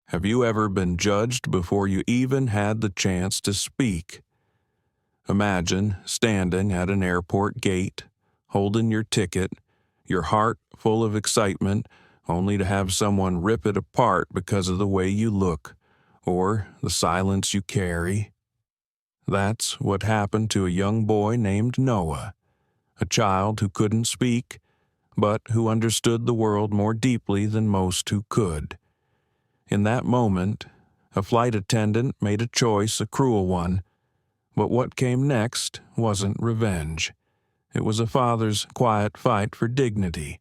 Have you ever been judged before you even had the chance to speak? Imagine standing at an airport gate, holding your ticket, your heart full of excitement, only to have someone rip it apart because of the way you look, or the silence you carry. That's what happened to a young boy named Noah, a child who couldn't speak, but who understood the world more deeply than most who could. In that moment, a flight attendant made a choice, a cruel one, but what came next wasn't revenge. It was a father's quiet fight for dignity,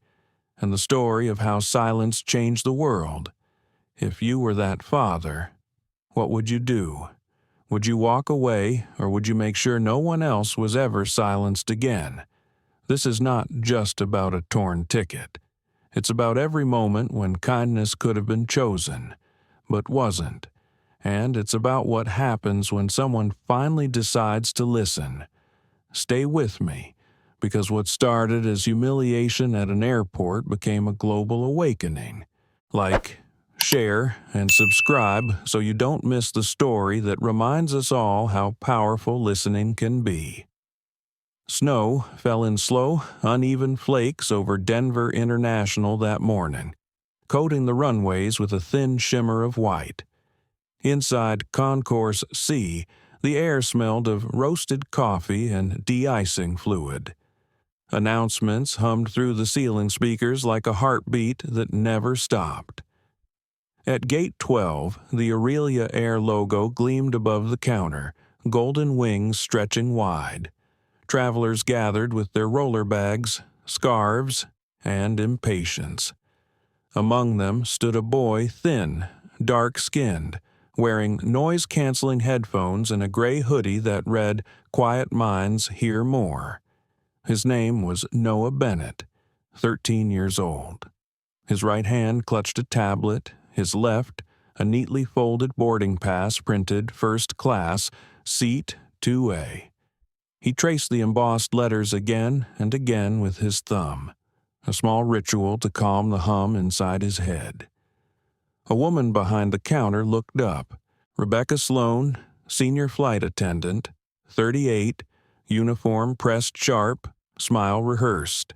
and the story of how silence changed the world. If you were that father, what would you do? Would you walk away, or would you make sure no one else was ever silenced again? This is not just about a torn ticket. It's about every moment when kindness could have been chosen, but wasn't. And it's about what happens when someone finally decides to listen. Stay with me, because what started as humiliation at an airport became a global awakening. Like, share, and subscribe so you don't miss the story that reminds us all how powerful listening can be. Snow fell in slow, uneven flakes over Denver International that morning, coating the runways with a thin shimmer of white. Inside Concourse C, the air smelled of roasted coffee and de-icing fluid. Announcements hummed through the ceiling speakers like a heartbeat that never stopped. At Gate 12, the Aurelia Air logo gleamed above the counter, golden wings stretching wide. Travelers gathered with their roller bags, scarves, and impatience. Among them stood a boy thin, dark-skinned, wearing noise-canceling headphones and a gray hoodie that read, "Quiet Minds Hear More." His name was Noah Bennett, 13 years old. His right hand clutched a tablet, his left, a neatly folded boarding pass printed First Class, Seat 2A. He traced the embossed letters again and again with his thumb, a small ritual to calm the hum inside his head. A woman behind the counter looked up. Rebecca Sloan, senior flight attendant, 38, uniform pressed sharp, smile rehearsed.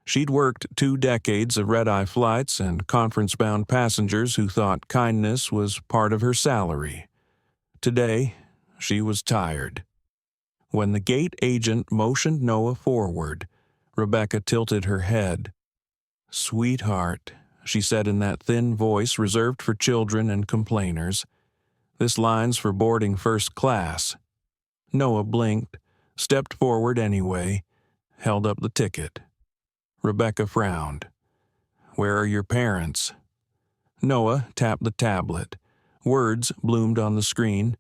She'd worked 2 decades of red-eye flights and conference-bound passengers who thought kindness was part of her salary. Today, she was tired. When the gate agent motioned Noah forward, Rebecca tilted her head. "Sweetheart," she said in that thin voice reserved for children and complainers, "this line's for boarding first class." Noah blinked, stepped forward anyway, held up the ticket. Rebecca frowned. "Where are your parents?" Noah tapped the tablet. Words bloomed on the screen.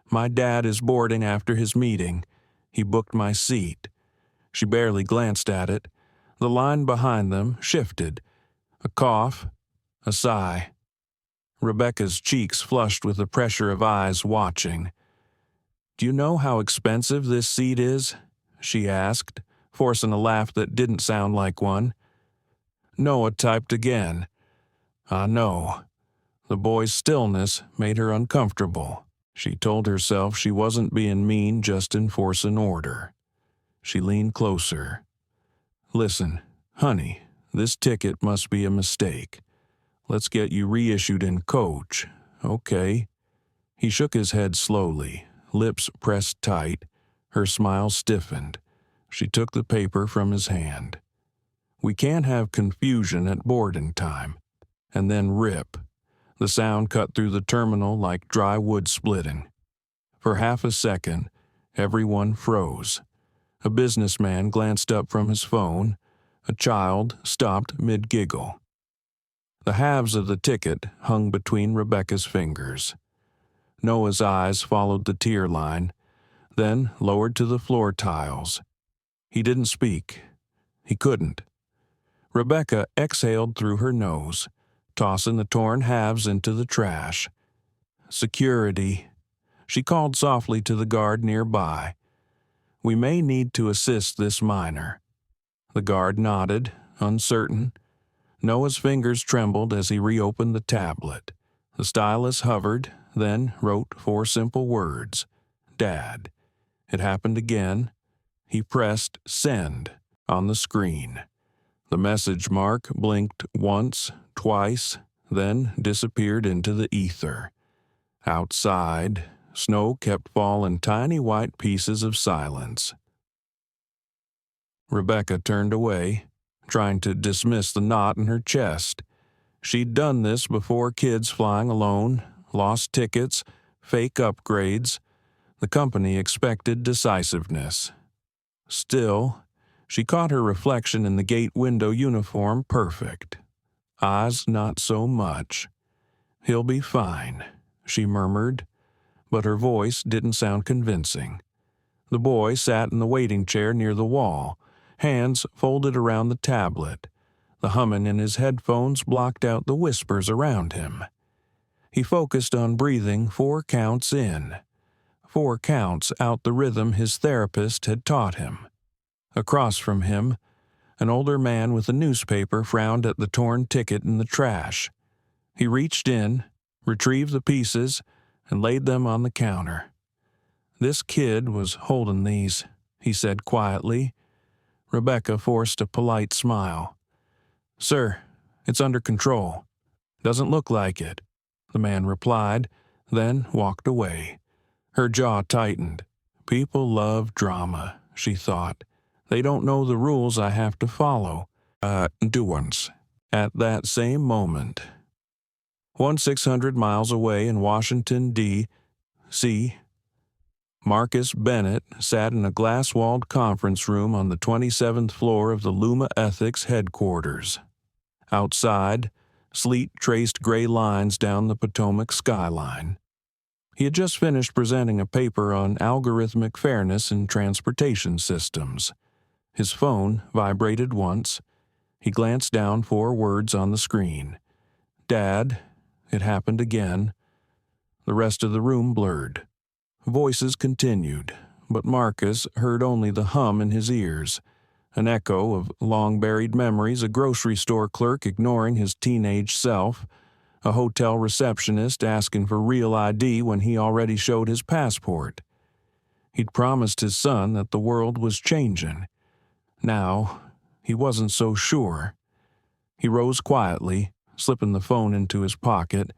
"My dad is boarding after his meeting. He booked my seat." She barely glanced at it. The line behind them shifted. A cough, a sigh. Rebecca's cheeks flushed with the pressure of eyes watching. "Do you know how expensive this seat is?" she asked, forcing a laugh that didn't sound like one. Noah typed again. "I know." The boy's stillness made her uncomfortable. She told herself she wasn't being mean, just enforcing order. She leaned closer. "Listen, honey, this ticket must be a mistake. Let's get you reissued in coach, okay?" He shook his head slowly, lips pressed tight. Her smile stiffened. She took the paper from his hand. "We can't have confusion at boarding time." And then rip. The sound cut through the terminal like dry wood splitting. For half a second, everyone froze. A businessman glanced up from his phone. A child stopped mid-giggle. The halves of the ticket hung between Rebecca's fingers. Noah's eyes followed the tier line, then lowered to the floor tiles. He didn't speak. He couldn't. Rebecca exhaled through her nose, tossing the torn halves into the trash. "Security," she called softly to the guard nearby. "We may need to assist this minor." The guard nodded, uncertain. Noah's fingers trembled as he reopened the tablet. The stylus hovered, then wrote 4 simple words. Dad. It happened again. He pressed send on the screen. The message mark blinked once, twice, then disappeared into the ether. Outside, snow kept falling tiny white pieces of silence. Rebecca turned away, trying to dismiss the knot in her chest. She'd done this before: kids flying alone, lost tickets, fake upgrades. The company expected decisiveness. Still, she caught her reflection in the gate window uniform perfect. Eyes not so much. He'll be fine, she murmured, but her voice didn't sound convincing. The boy sat in the waiting chair near the wall, hands folded around the tablet. The humming in his headphones blocked out the whispers around him. He focused on breathing 4 counts in, 4 counts out the rhythm his therapist had taught him. Across from him, an older man with a newspaper frowned at the torn ticket in the trash. He reached in, retrieved the pieces, and laid them on the counter. This kid was holding these, he said quietly. Rebecca forced a polite smile. Sir, it's under control. Doesn't look like it, the man replied, then walked away. Her jaw tightened. People love drama, she thought. They don't know the rules I have to follow. Do once. At that same moment, 600 miles away in Washington, D.C., Marcus Bennett sat in a glass-walled conference room on the 27th floor of the Luma Ethics headquarters. Outside, sleet traced gray lines down the Potomac skyline. He had just finished presenting a paper on algorithmic fairness in transportation systems. His phone vibrated once. He glanced down 4 words on the screen. Dad. It happened again. The rest of the room blurred. Voices continued, but Marcus heard only the hum in his ears, an echo of long-buried memories: a grocery store clerk ignoring his teenage self, a hotel receptionist asking for real ID when he already showed his passport. He'd promised his son that the world was changing. Now, he wasn't so sure. He rose quietly, slipping the phone into his pocket.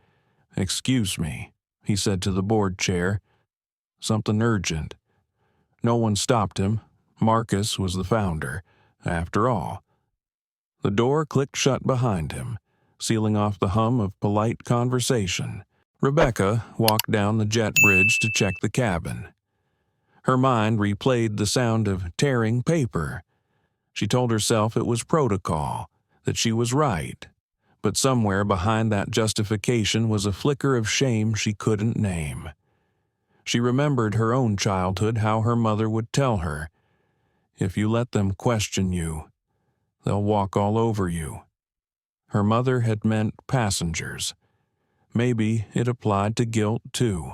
Excuse me, he said to the board chair. Something urgent. No one stopped him. Marcus was the founder, after all. The door clicked shut behind him, sealing off the hum of polite conversation. Rebecca walked down the jet bridge to check the cabin. Her mind replayed the sound of tearing paper. She told herself it was protocol, that she was right, but somewhere behind that justification was a flicker of shame she couldn't name. She remembered her own childhood, how her mother would tell her, "If you let them question you, they'll walk all over you." Her mother had meant passengers. Maybe it applied to guilt, too.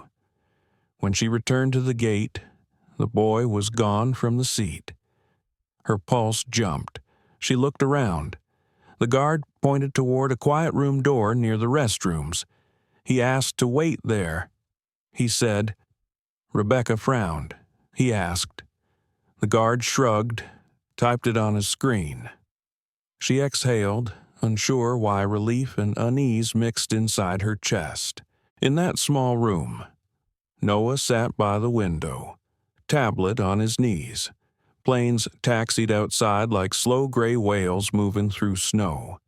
When she returned to the gate, the boy was gone from the seat. Her pulse jumped. She looked around. The guard pointed toward a quiet room door near the restrooms. He asked to wait there. He said. Rebecca frowned. He asked. The guard shrugged, typed it on his screen. She exhaled, unsure why relief and unease mixed inside her chest. In that small room, Noah sat by the window, tablet on his knees. Planes taxied outside like slow gray whales moving through snow.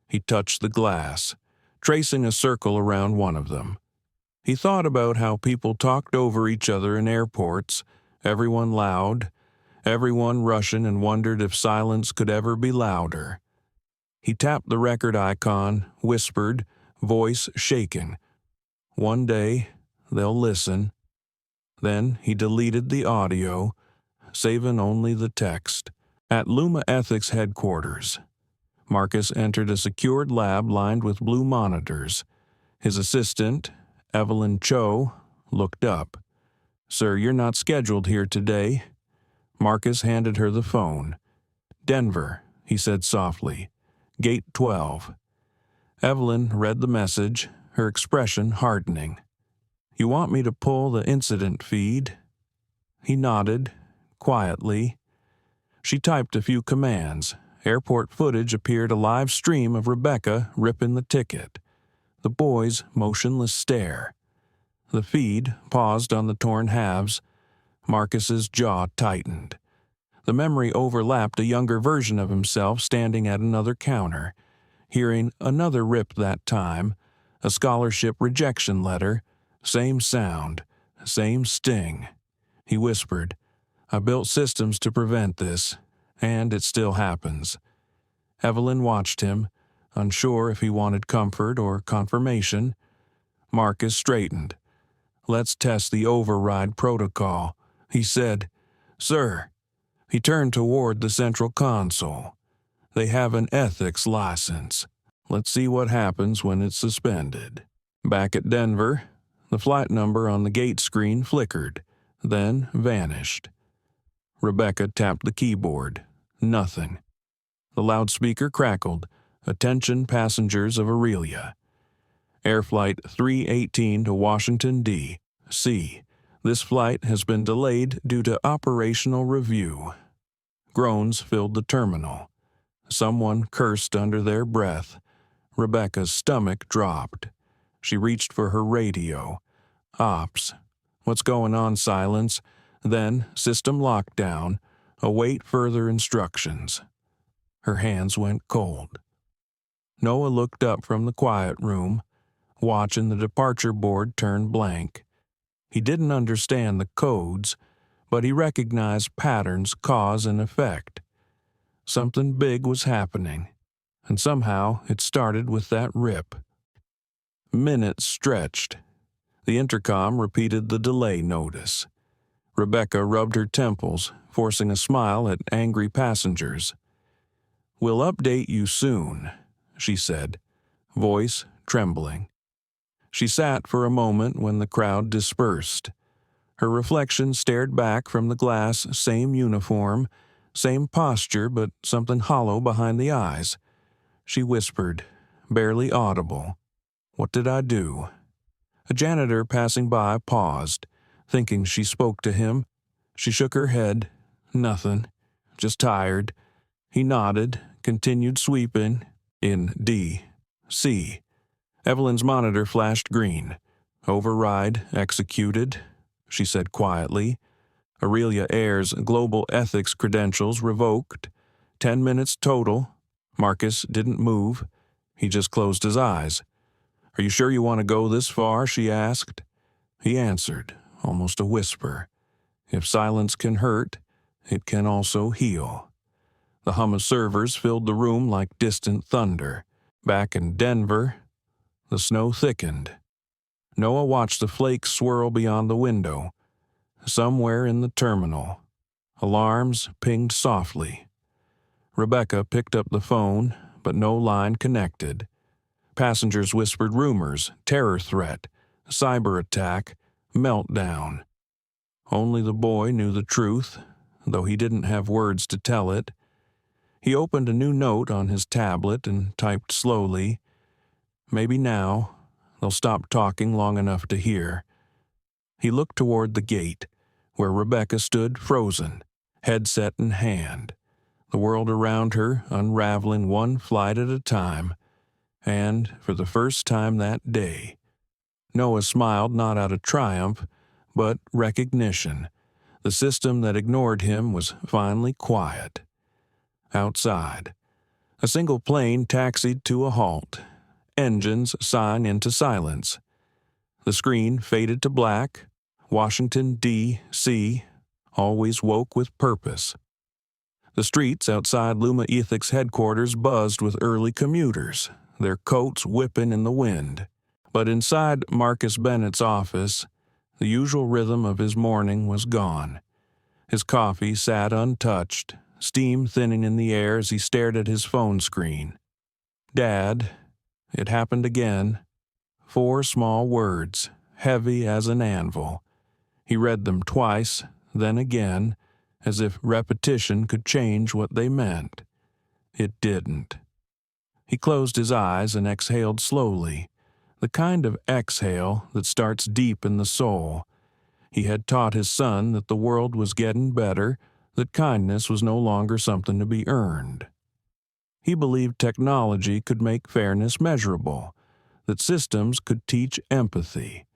He touched the glass, tracing a circle around one of them. He thought about how people talked over each other in airports, everyone loud, everyone rushing, and wondered if silence could ever be louder. He tapped the record icon, whispered, voice shaking. One day, they'll listen. Then he deleted the audio, saving only the text. At Luma Ethics headquarters, Marcus entered a secured lab lined with blue monitors. His assistant, Evelyn Cho, looked up. "Sir, you're not scheduled here today." Marcus handed her the phone. "Denver," he said softly. "Gate 12." Evelyn read the message, her expression hardening. "You want me to pull the incident feed?" He nodded, quietly. She typed a few commands. Airport footage appeared a live stream of Rebecca ripping the ticket. The boy's motionless stare. The feed paused on the torn halves. Marcus's jaw tightened. The memory overlapped a younger version of himself standing at another counter, hearing another rip that time, a scholarship rejection letter, same sound, same sting. He whispered, "I built systems to prevent this, and it still happens." Evelyn watched him, unsure if he wanted comfort or confirmation. Marcus straightened. "Let's test the override protocol," he said. "Sir." He turned toward the central console. "They have an ethics license. Let's see what happens when it's suspended." Back at Denver, the flight number on the gate screen flickered, then vanished. Rebecca tapped the keyboard. Nothing. The loudspeaker crackled. "Attention passengers of Aurelia. Air Flight 318 to Washington, D.C. This flight has been delayed due to operational review." Groans filled the terminal. Someone cursed under their breath. Rebecca's stomach dropped. She reached for her radio. "Ops. What's going on, Silence?" Then, system lockdown. Await further instructions. Her hands went cold. Noah looked up from the quiet room, watching the departure board turn blank. He didn't understand the codes, but he recognized patterns, cause and effect. Something big was happening, and somehow it started with that rip. Minutes stretched. The intercom repeated the delay notice. Rebecca rubbed her temples, forcing a smile at angry passengers. "We'll update you soon," she said, voice trembling. She sat for a moment when the crowd dispersed. Her reflection stared back from the glass, same uniform, same posture, but something hollow behind the eyes. She whispered, barely audible, "What did I do?" A janitor passing by paused, thinking she spoke to him. She shook her head. "Nothing. Just tired." He nodded, continued sweeping. In D.C. Evelyn's monitor flashed green. "Override executed," she said quietly. "Aurelia Air's global ethics credentials revoked. 10 minutes total." Marcus didn't move. He just closed his eyes. "Are you sure you want to go this far?" she asked. He answered, almost a whisper. "If silence can hurt, it can also heal." The hum of servers filled the room like distant thunder. Back in Denver, the snow thickened. Noah watched the flakes swirl beyond the window. Somewhere in the terminal, alarms pinged softly. Rebecca picked up the phone, but no line connected. Passengers whispered rumors, terror threat, cyber attack, meltdown. Only the boy knew the truth, though he didn't have words to tell it. He opened a new note on his tablet and typed slowly. "Maybe now. They'll stop talking long enough to hear." He looked toward the gate, where Rebecca stood frozen, headset in hand, the world around her unraveling one flight at a time. And, for the first time that day, Noah smiled not out of triumph, but recognition. The system that ignored him was finally quiet. Outside, a single plane taxied to a halt. Engines sign into silence. The screen faded to black. Washington, D.C. always woke with purpose. The streets outside Luma Ethics headquarters buzzed with early commuters, their coats whipping in the wind. But inside Marcus Bennett's office, the usual rhythm of his morning was gone. His coffee sat untouched, steam thinning in the air as he stared at his phone screen. "Dad," it happened again. 4 small words, heavy as an anvil. He read them twice, then again, as if repetition could change what they meant. It didn't. He closed his eyes and exhaled slowly. the kind of exhale that starts deep in the soul. He had taught his son that the world was getting better, that kindness was no longer something to be earned. He believed technology could make fairness measurable, that systems could teach empathy.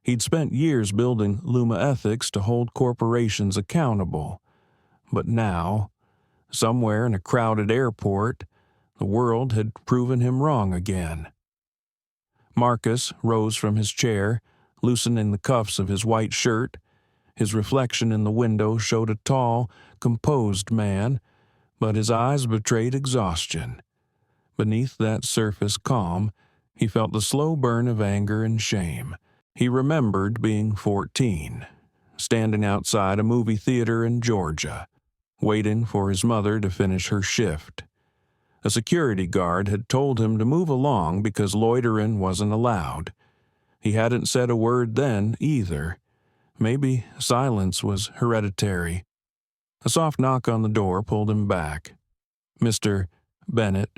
He'd spent years building Luma ethics to hold corporations accountable. But now, somewhere in a crowded airport, the world had proven him wrong again. Marcus rose from his chair, loosening the cuffs of his white shirt. His reflection in the window showed a tall, composed man, but his eyes betrayed exhaustion. Beneath that surface calm, he felt the slow burn of anger and shame. He remembered being 14, standing outside a movie theater in Georgia, waiting for his mother to finish her shift. A security guard had told him to move along because loitering wasn't allowed. He hadn't said a word then, either. Maybe silence was hereditary. A soft knock on the door pulled him back. Mr. Bennett.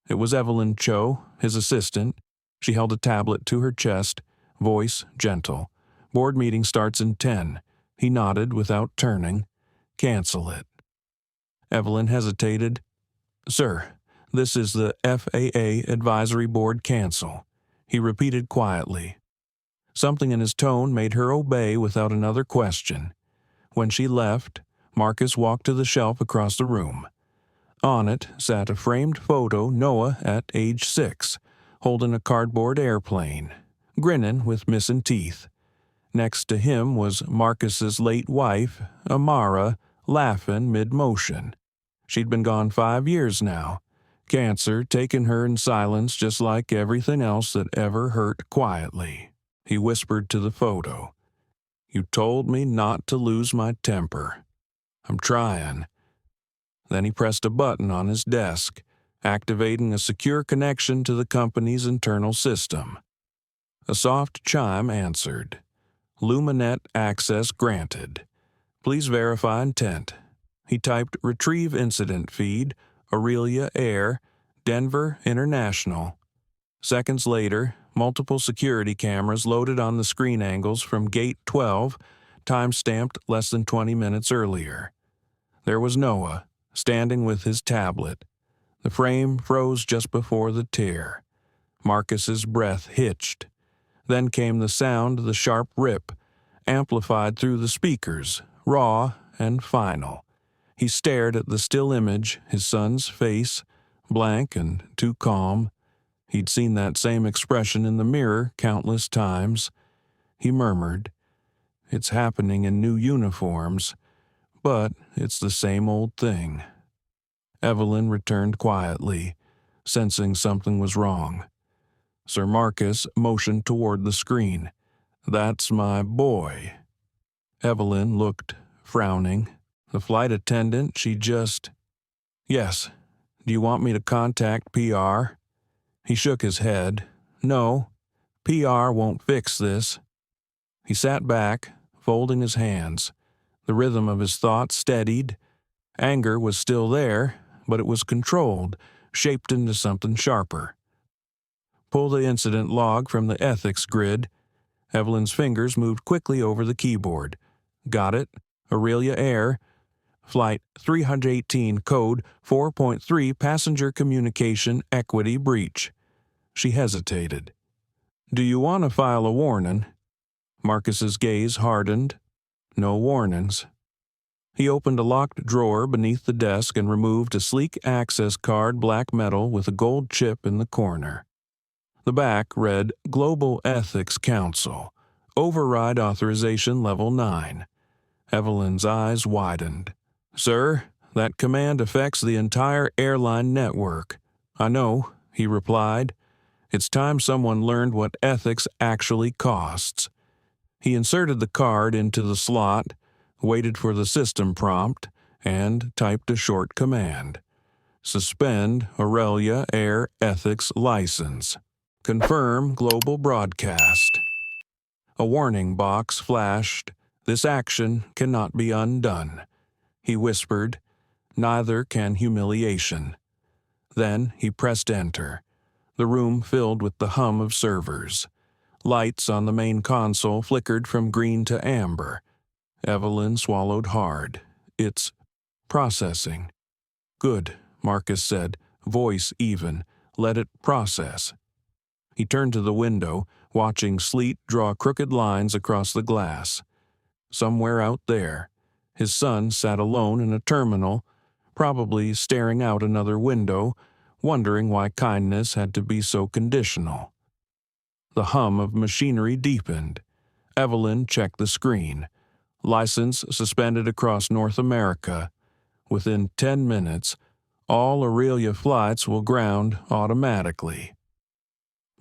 It was Evelyn Cho, his assistant. She held a tablet to her chest, voice gentle. Board meeting starts in 10. He nodded without turning. Cancel it. Evelyn hesitated. Sir, this is the FAA Advisory Board cancel. He repeated quietly. Something in his tone made her obey without another question. When she left, Marcus walked to the shelf across the room. On it sat a framed photo Noah at age 6, holding a cardboard airplane, grinning with missing teeth. Next to him was Marcus's late wife, Amara, laughing mid-motion. She'd been gone 5 years now, cancer taking her in silence just like everything else that ever hurt quietly. He whispered to the photo, "You told me not to lose my temper. I'm trying." Then he pressed a button on his desk, activating a secure connection to the company's internal system. A soft chime answered. LumaNet access granted. Please verify intent. He typed retrieve incident feed, Aurelia Air, Denver International. Seconds later, multiple security cameras loaded on the screen angles from Gate 12, time-stamped less than 20 minutes earlier. There was Noah, standing with his tablet. The frame froze just before the tear. Marcus's breath hitched. Then came the sound of the sharp rip, amplified through the speakers, raw and final. He stared at the still image, his son's face, blank and too calm. He'd seen that same expression in the mirror countless times. He murmured, "It's happening in new uniforms, but it's the same old thing." Evelyn returned quietly, sensing something was wrong. Sir Marcus motioned toward the screen. "That's my boy." Evelyn looked, frowning. The flight attendant, she just... "Yes. Do you want me to contact PR?" He shook his head. "No. PR won't fix this." He sat back, folding his hands. The rhythm of his thoughts steadied. Anger was still there, but it was controlled, shaped into something sharper. Pull the incident log from the ethics grid. Evelyn's fingers moved quickly over the keyboard. Got it. Aurelia Air. Flight 318, code 4.3, passenger communication equity breach. She hesitated. "Do you want to file a warning?" Marcus's gaze hardened. No warnings. He opened a locked drawer beneath the desk and removed a sleek access card, black metal with a gold chip in the corner. The back read Global Ethics Council, Override Authorization Level 9. Evelyn's eyes widened. "Sir, that command affects the entire airline network." "I know," he replied. "It's time someone learned what ethics actually costs." He inserted the card into the slot, waited for the system prompt, and typed a short command. Suspend Aurelia Air Ethics License. Confirm global broadcast. A warning box flashed. This action cannot be undone. He whispered, neither can humiliation. Then he pressed enter. the room filled with the hum of servers. Lights on the main console flickered from green to amber. Evelyn swallowed hard. It's processing. Good, Marcus said, voice even. Let it process. He turned to the window, watching sleet draw crooked lines across the glass. Somewhere out there, his son sat alone in a terminal, probably staring out another window, wondering why kindness had to be so conditional. The hum of machinery deepened. Evelyn checked the screen. License suspended across North America. Within 10 minutes, all Aurelia flights will ground automatically.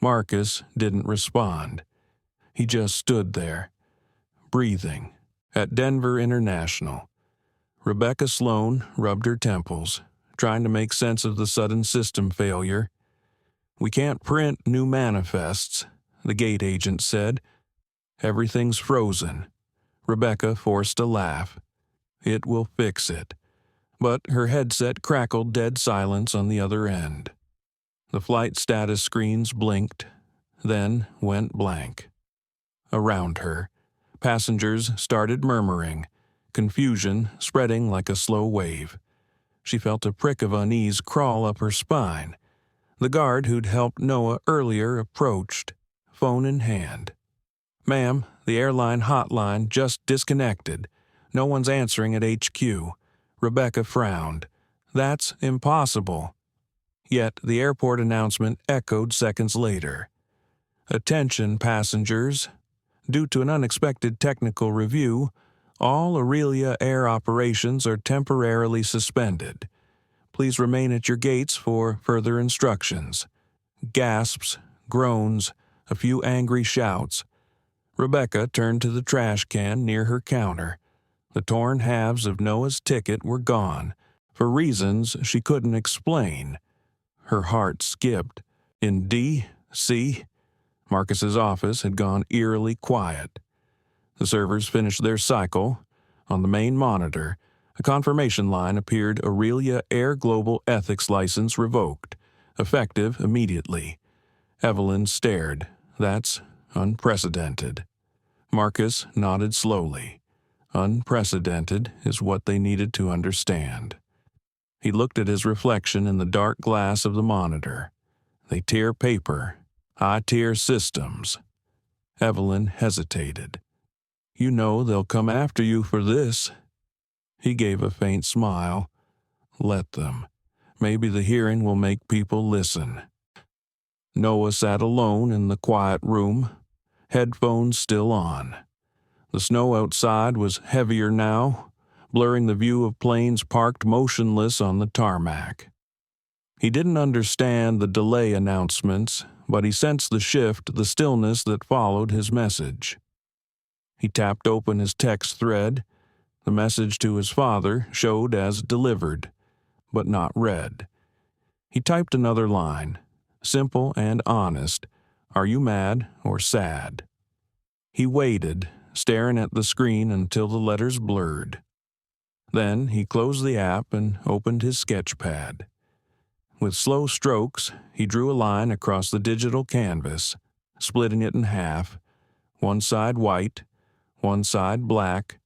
Marcus didn't respond. He just stood there, breathing. At Denver International, Rebecca Sloan rubbed her temples, trying to make sense of the sudden system failure. "We can't print new manifests," the gate agent said. "Everything's frozen." Rebecca forced a laugh. "It will fix it." But her headset crackled dead silence on the other end. The flight status screens blinked, then went blank. Around her, passengers started murmuring, confusion spreading like a slow wave. She felt a prick of unease crawl up her spine. The guard who'd helped Noah earlier approached, phone in hand. "Ma'am, the airline hotline just disconnected. No one's answering at HQ." Rebecca frowned. "That's impossible." Yet the airport announcement echoed seconds later. "Attention, passengers. Due to an unexpected technical review, all Aurelia Air operations are temporarily suspended. Please remain at your gates for further instructions." Gasps, groans, a few angry shouts. Rebecca turned to the trash can near her counter. The torn halves of Noah's ticket were gone, for reasons she couldn't explain. Her heart skipped. In D.C., Marcus's office had gone eerily quiet. The servers finished their cycle. On the main monitor, a confirmation line appeared: Aurelia Air Global Ethics License revoked, effective immediately. Evelyn stared. That's unprecedented. Marcus nodded slowly. Unprecedented is what they needed to understand. He looked at his reflection in the dark glass of the monitor. They tear paper. I tear systems. Evelyn hesitated. "You know they'll come after you for this." He gave a faint smile. "Let them. Maybe the hearing will make people listen." Noah sat alone in the quiet room, headphones still on. The snow outside was heavier now, blurring the view of planes parked motionless on the tarmac. He didn't understand the delay announcements, but he sensed the shift, the stillness that followed his message. He tapped open his text thread. The message to his father showed as delivered, but not read. He typed another line, simple and honest. "Are you mad or sad?" He waited, staring at the screen until the letters blurred. Then he closed the app and opened his sketch pad. With slow strokes, he drew a line across the digital canvas, splitting it in half, one side white, one side black.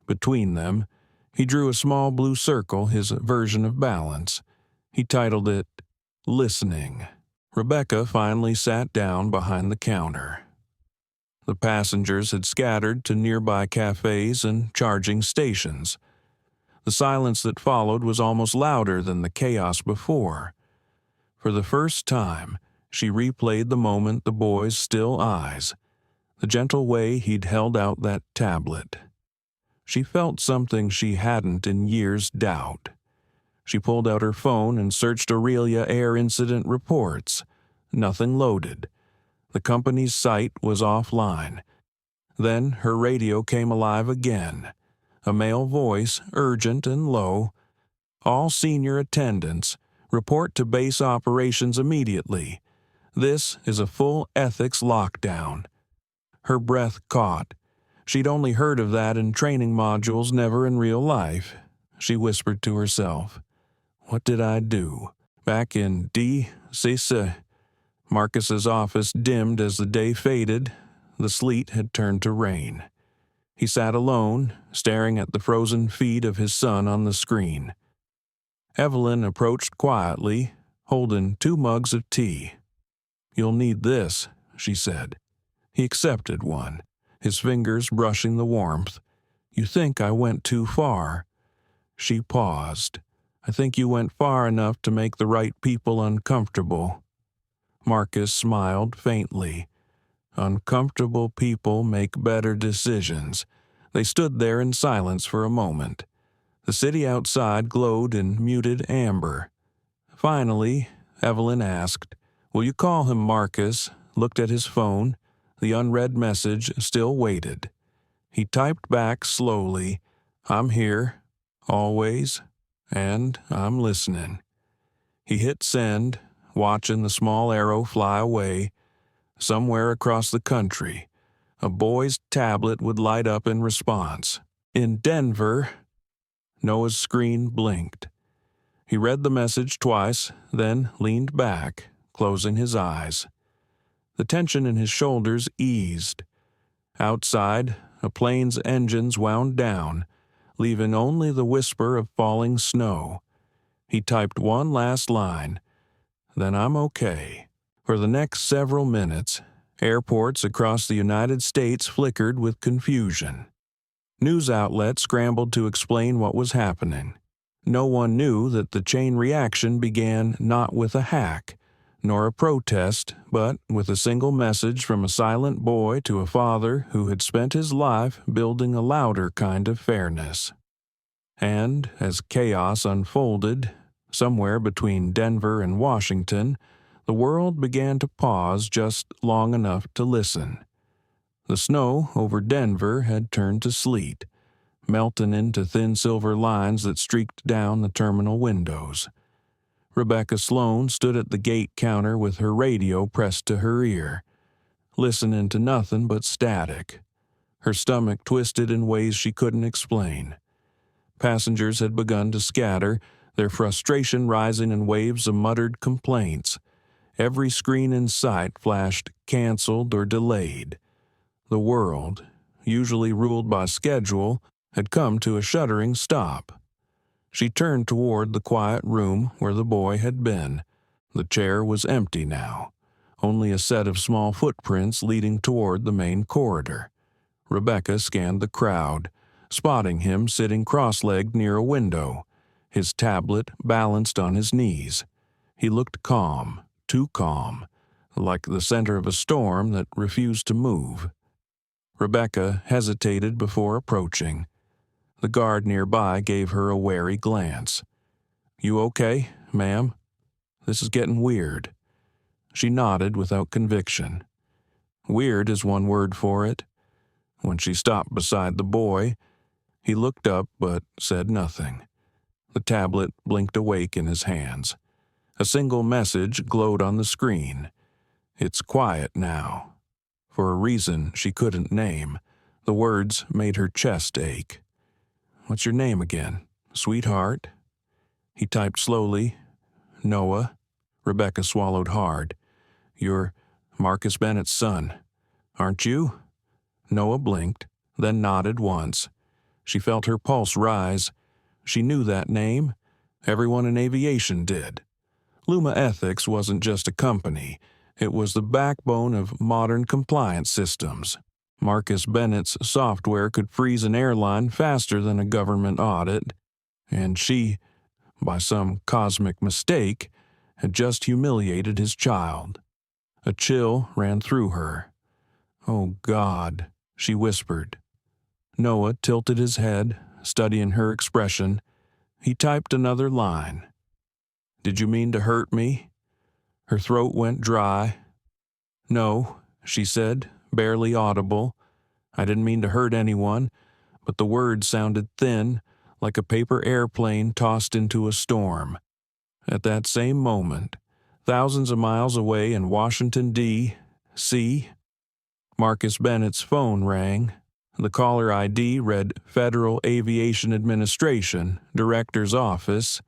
Between them, he drew a small blue circle, his version of balance. He titled it, "Listening." Rebecca finally sat down behind the counter. The passengers had scattered to nearby cafes and charging stations. The silence that followed was almost louder than the chaos before. For the first time, she replayed the moment, the boy's still eyes, the gentle way he'd held out that tablet. She felt something she hadn't in years doubt. She pulled out her phone and searched Aurelia Air incident reports. Nothing loaded. The company's site was offline. Then her radio came alive again. A male voice, urgent and low. "All senior attendants, report to base operations immediately. This is a full ethics lockdown." Her breath caught. She'd only heard of that in training modules, never in real life. She whispered to herself, "What did I do? Back in D.C. Marcus's office dimmed as the day faded. The sleet had turned to rain. He sat alone, staring at the frozen feet of his son on the screen. Evelyn approached quietly, holding 2 mugs of tea. "You'll need this," she said. He accepted one, his fingers brushing the warmth. "You think I went too far." She paused. "I think you went far enough to make the right people uncomfortable." Marcus smiled faintly. Uncomfortable people make better decisions. They stood there in silence for a moment. The city outside glowed in muted amber. Finally, Evelyn asked, "Will you call him Marcus?" Looked at his phone. The unread message still waited. He typed back slowly, "I'm here, always, and I'm listening." He hit send, watching the small arrow fly away. Somewhere across the country, a boy's tablet would light up in response. "In Denver." Noah's screen blinked. He read the message twice, then leaned back, closing his eyes. The tension in his shoulders eased. Outside, a plane's engines wound down, leaving only the whisper of falling snow. He typed one last line, "Then I'm okay." For the next several minutes, airports across the United States flickered with confusion. News outlets scrambled to explain what was happening. No one knew that the chain reaction began not with a hack, nor a protest, but with a single message from a silent boy to a father who had spent his life building a louder kind of fairness. And as chaos unfolded, somewhere between Denver and Washington, the world began to pause just long enough to listen. The snow over Denver had turned to sleet, melting into thin silver lines that streaked down the terminal windows. Rebecca Sloan stood at the gate counter with her radio pressed to her ear, listening to nothing but static. Her stomach twisted in ways she couldn't explain. Passengers had begun to scatter, their frustration rising in waves of muttered complaints. Every screen in sight flashed canceled or delayed. The world, usually ruled by schedule, had come to a shuddering stop. She turned toward the quiet room where the boy had been. The chair was empty now, only a set of small footprints leading toward the main corridor. Rebecca scanned the crowd, spotting him sitting cross-legged near a window, his tablet balanced on his knees. He looked calm, too calm, like the center of a storm that refused to move. Rebecca hesitated before approaching. The guard nearby gave her a wary glance. "You okay, ma'am? This is getting weird." She nodded without conviction. Weird is one word for it. When she stopped beside the boy, he looked up but said nothing. The tablet blinked awake in his hands. A single message glowed on the screen. "It's quiet now." For a reason she couldn't name, the words made her chest ache. "What's your name again, sweetheart?" He typed slowly, "Noah." Rebecca swallowed hard. "You're Marcus Bennett's son, aren't you?" Noah blinked, then nodded once. She felt her pulse rise. She knew that name. Everyone in aviation did. Luma Ethics wasn't just a company. It was the backbone of modern compliance systems. Marcus Bennett's software could freeze an airline faster than a government audit, and she, by some cosmic mistake, had just humiliated his child. A chill ran through her. "Oh, God," she whispered. Noah tilted his head, studying her expression. He typed another line. "Did you mean to hurt me?" Her throat went dry. "No," she said, barely audible. "I didn't mean to hurt anyone," but the words sounded thin, like a paper airplane tossed into a storm. At that same moment, thousands of miles away in Washington, D.C., Marcus Bennett's phone rang. The caller ID read Federal Aviation Administration, Director's Office.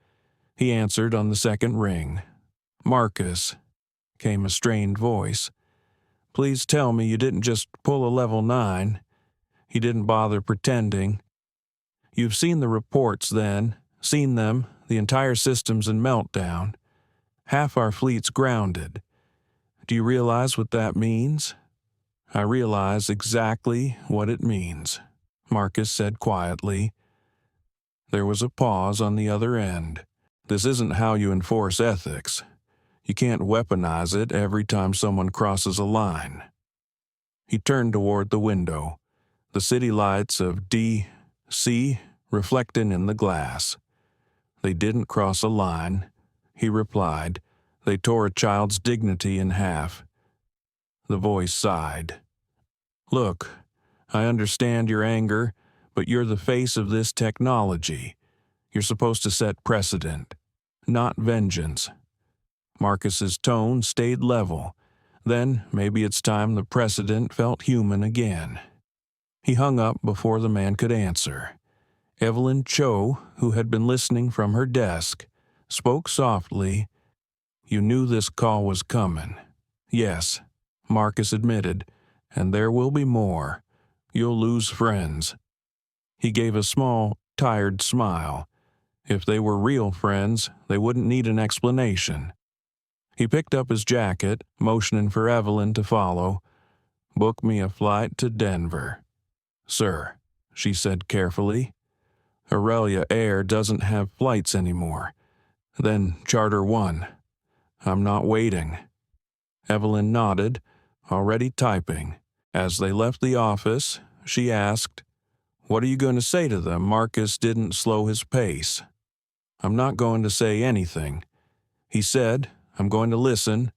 He answered on the second ring. "Marcus." came a strained voice. "Please tell me you didn't just pull a level 9. He didn't bother pretending. You've seen the reports then, seen them, the entire system's in meltdown. Half our fleet's grounded. Do you realize what that means?" "I realize exactly what it means," Marcus said quietly. There was a pause on the other end. "This isn't how you enforce ethics. You can't weaponize it every time someone crosses a line." He turned toward the window, the city lights of D.C. reflecting in the glass. "They didn't cross a line," he replied. "They tore a child's dignity in half." The voice sighed. "Look, I understand your anger, but you're the face of this technology. You're supposed to set precedent, not vengeance." Marcus's tone stayed level. Then maybe it's time the precedent felt human again. He hung up before the man could answer. Evelyn Cho, who had been listening from her desk, spoke softly. "You knew this call was coming." "Yes," Marcus admitted, "and there will be more. You'll lose friends." He gave a small, tired smile. If they were real friends, they wouldn't need an explanation. He picked up his jacket, motioning for Evelyn to follow. "Book me a flight to Denver." "Sir," she said carefully. "Aurelia Air doesn't have flights anymore. Then Charter 1. I'm not waiting." Evelyn nodded, already typing. As they left the office, she asked, "What are you going to say to them?" Marcus didn't slow his pace. "I'm not going to say anything," he said. "I'm going to listen."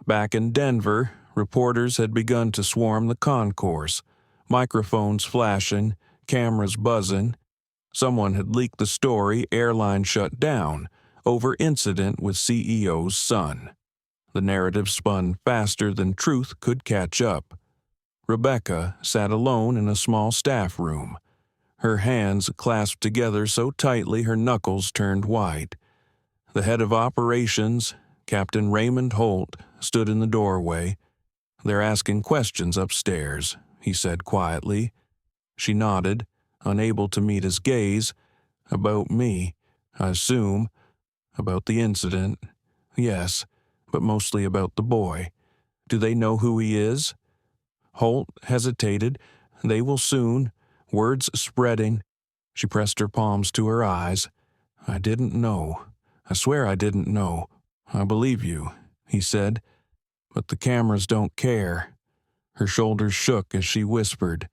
Back in Denver, reporters had begun to swarm the concourse, microphones flashing, cameras buzzing. Someone had leaked the story Airline shut down over incident with CEO's son. The narrative spun faster than truth could catch up. Rebecca sat alone in a small staff room, her hands clasped together so tightly her knuckles turned white. The head of operations, Captain Raymond Holt, stood in the doorway. "They're asking questions upstairs," he said quietly. She nodded, unable to meet his gaze. "About me, I assume. About the incident. Yes, but mostly about the boy. Do they know who he is?" Holt hesitated. "They will soon." Words spreading. She pressed her palms to her eyes. "I didn't know. I swear I didn't know." "I believe you," he said. "But the cameras don't care." Her shoulders shook as she whispered,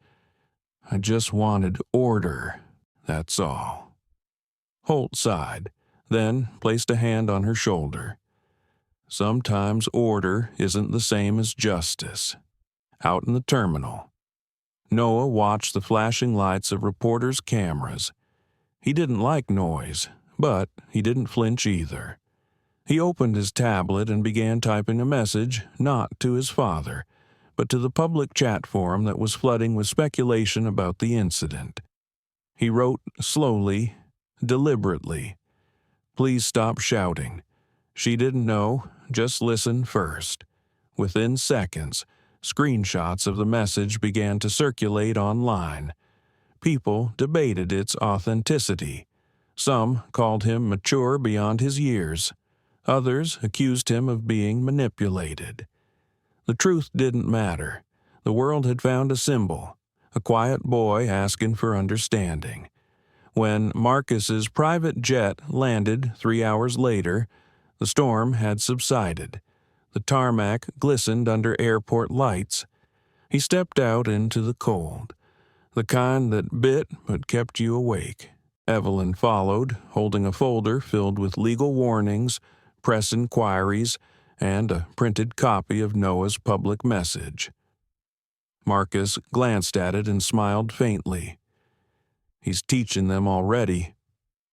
"I just wanted order, that's all." Holt sighed, then placed a hand on her shoulder. "Sometimes order isn't the same as justice." Out in the terminal, Noah watched the flashing lights of reporters' cameras. He didn't like noise, but he didn't flinch either. He opened his tablet and began typing a message, not to his father, but to the public chat forum that was flooding with speculation about the incident. He wrote slowly, deliberately, "Please stop shouting. She didn't know, just listen first." Within seconds, screenshots of the message began to circulate online. People debated its authenticity. Some called him mature beyond his years. Others accused him of being manipulated. The truth didn't matter. The world had found a symbol, a quiet boy asking for understanding. When Marcus's private jet landed 3 hours later, the storm had subsided. The tarmac glistened under airport lights. He stepped out into the cold, the kind that bit but kept you awake. Evelyn followed, holding a folder filled with legal warnings, press inquiries, and a printed copy of Noah's public message. Marcus glanced at it and smiled faintly. He's teaching them already.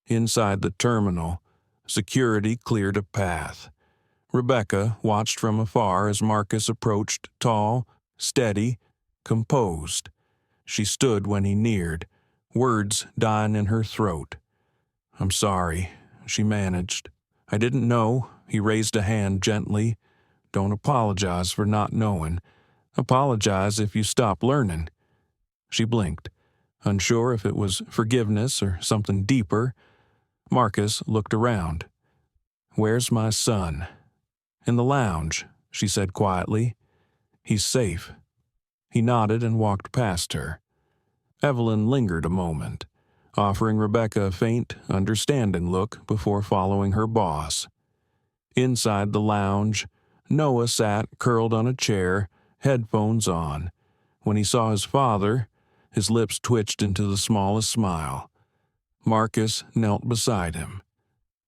Inside the terminal, security cleared a path. Rebecca watched from afar as Marcus approached, tall, steady, composed. She stood when he neared, words dying in her throat. "I'm sorry," she managed. "I didn't know." He raised a hand gently. Don't apologize for not knowing. Apologize if you stop learning." She blinked, unsure if it was forgiveness or something deeper. Marcus looked around. "Where's my son?" "In the lounge," she said quietly. "He's safe." He nodded and walked past her. Evelyn lingered a moment, offering Rebecca a faint, understanding look before following her boss. Inside the lounge, Noah sat curled on a chair, headphones on. When he saw his father, his lips twitched into the smallest smile. Marcus knelt beside him.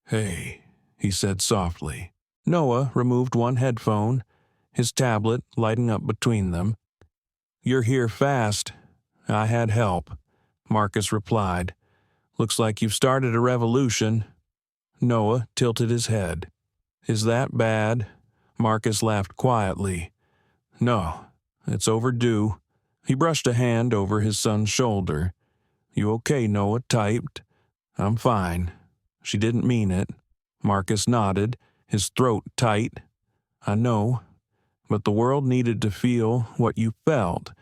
"Hey," he said softly. Noah removed one headphone, his tablet lighting up between them. "You're here fast." "I had help," Marcus replied. "Looks like you've started a revolution." Noah tilted his head. "Is that bad?" Marcus laughed quietly. "No, it's overdue." He brushed a hand over his son's shoulder. "You okay?" Noah typed. "I'm fine." She didn't mean it. Marcus nodded, his throat tight. "I know, but the world needed to feel what you felt,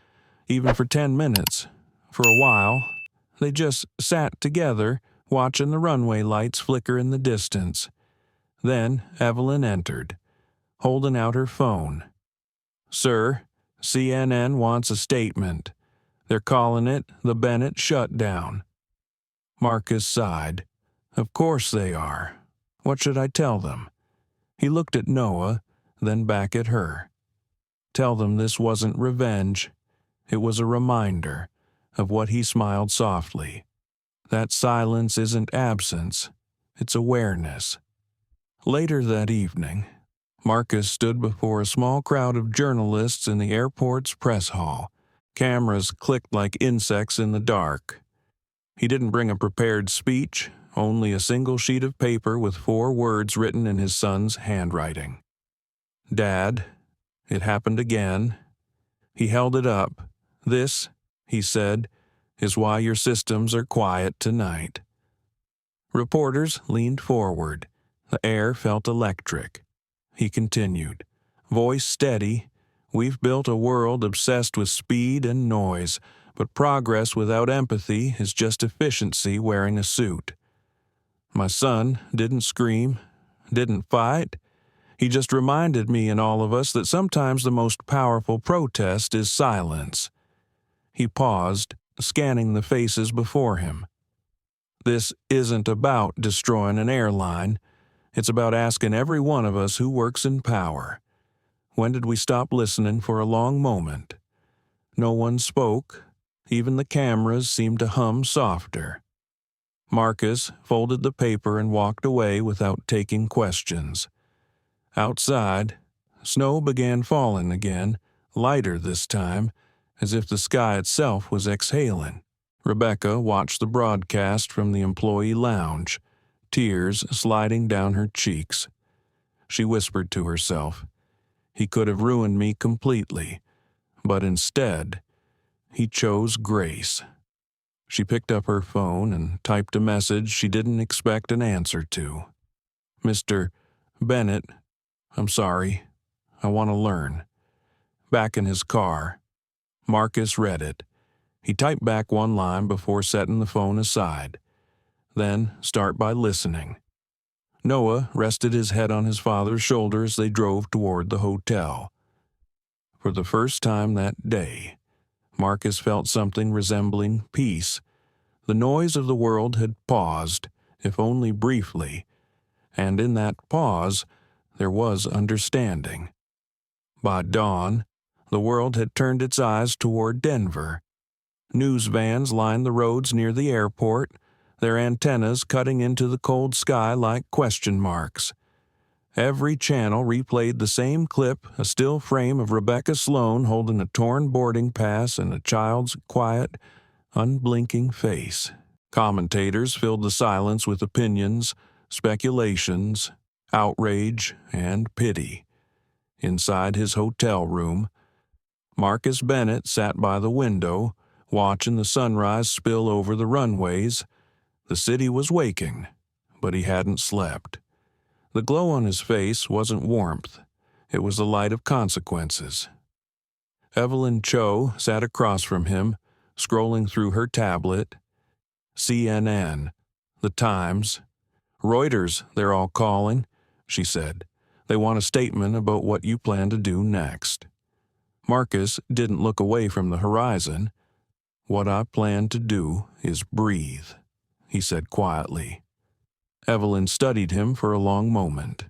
even for 10 minutes. For a while, they just sat together, watching the runway lights flicker in the distance. Then Evelyn entered, holding out her phone. "Sir, CNN wants a statement. They're calling it the Bennett shutdown." Marcus sighed. "Of course they are. What should I tell them?" He looked at Noah, then back at her. "Tell them this wasn't revenge. It was a reminder of what." He smiled softly. "That silence isn't absence, it's awareness." Later that evening, Marcus stood before a small crowd of journalists in the airport's press hall. Cameras clicked like insects in the dark. He didn't bring a prepared speech, only a single sheet of paper with 4 words written in his son's handwriting. "Dad, it happened again." He held it up. "This," he said, "is why your systems are quiet tonight." Reporters leaned forward. The air felt electric. He continued, voice steady. "We've built a world obsessed with speed and noise, but progress without empathy is just efficiency wearing a suit. My son didn't scream, didn't fight. He just reminded me and all of us that sometimes the most powerful protest is silence." He paused, scanning the faces before him. "This isn't about destroying an airline. It's about asking every one of us who works in power. When did we stop listening for a long moment?" No one spoke. Even the cameras seemed to hum softer. Marcus folded the paper and walked away without taking questions. Outside, snow began falling again, lighter this time, as if the sky itself was exhaling. Rebecca watched the broadcast from the employee lounge, tears sliding down her cheeks. She whispered to herself, "He could have ruined me completely, but instead, he chose grace." She picked up her phone and typed a message she didn't expect an answer to. "Mr. Bennett, I'm sorry. I want to learn." Back in his car, Marcus read it. He typed back one line before setting the phone aside. Then start by listening. Noah rested his head on his father's shoulder as they drove toward the hotel. For the first time that day, Marcus felt something resembling peace. The noise of the world had paused, if only briefly, and in that pause, there was understanding. By dawn, the world had turned its eyes toward Denver. News vans lined the roads near the airport, their antennas cutting into the cold sky like question marks. Every channel replayed the same clip, a still frame of Rebecca Sloan holding a torn boarding pass and a child's quiet, unblinking face. Commentators filled the silence with opinions, speculations, outrage, and pity. Inside his hotel room, Marcus Bennett sat by the window, watching the sunrise spill over the runways. The city was waking, but he hadn't slept. The glow on his face wasn't warmth. It was the light of consequences. Evelyn Cho sat across from him, scrolling through her tablet. CNN, The Times, Reuters, they're all calling, she said. They want a statement about what you plan to do next. Marcus didn't look away from the horizon. What I plan to do is breathe, he said quietly. Evelyn studied him for a long moment.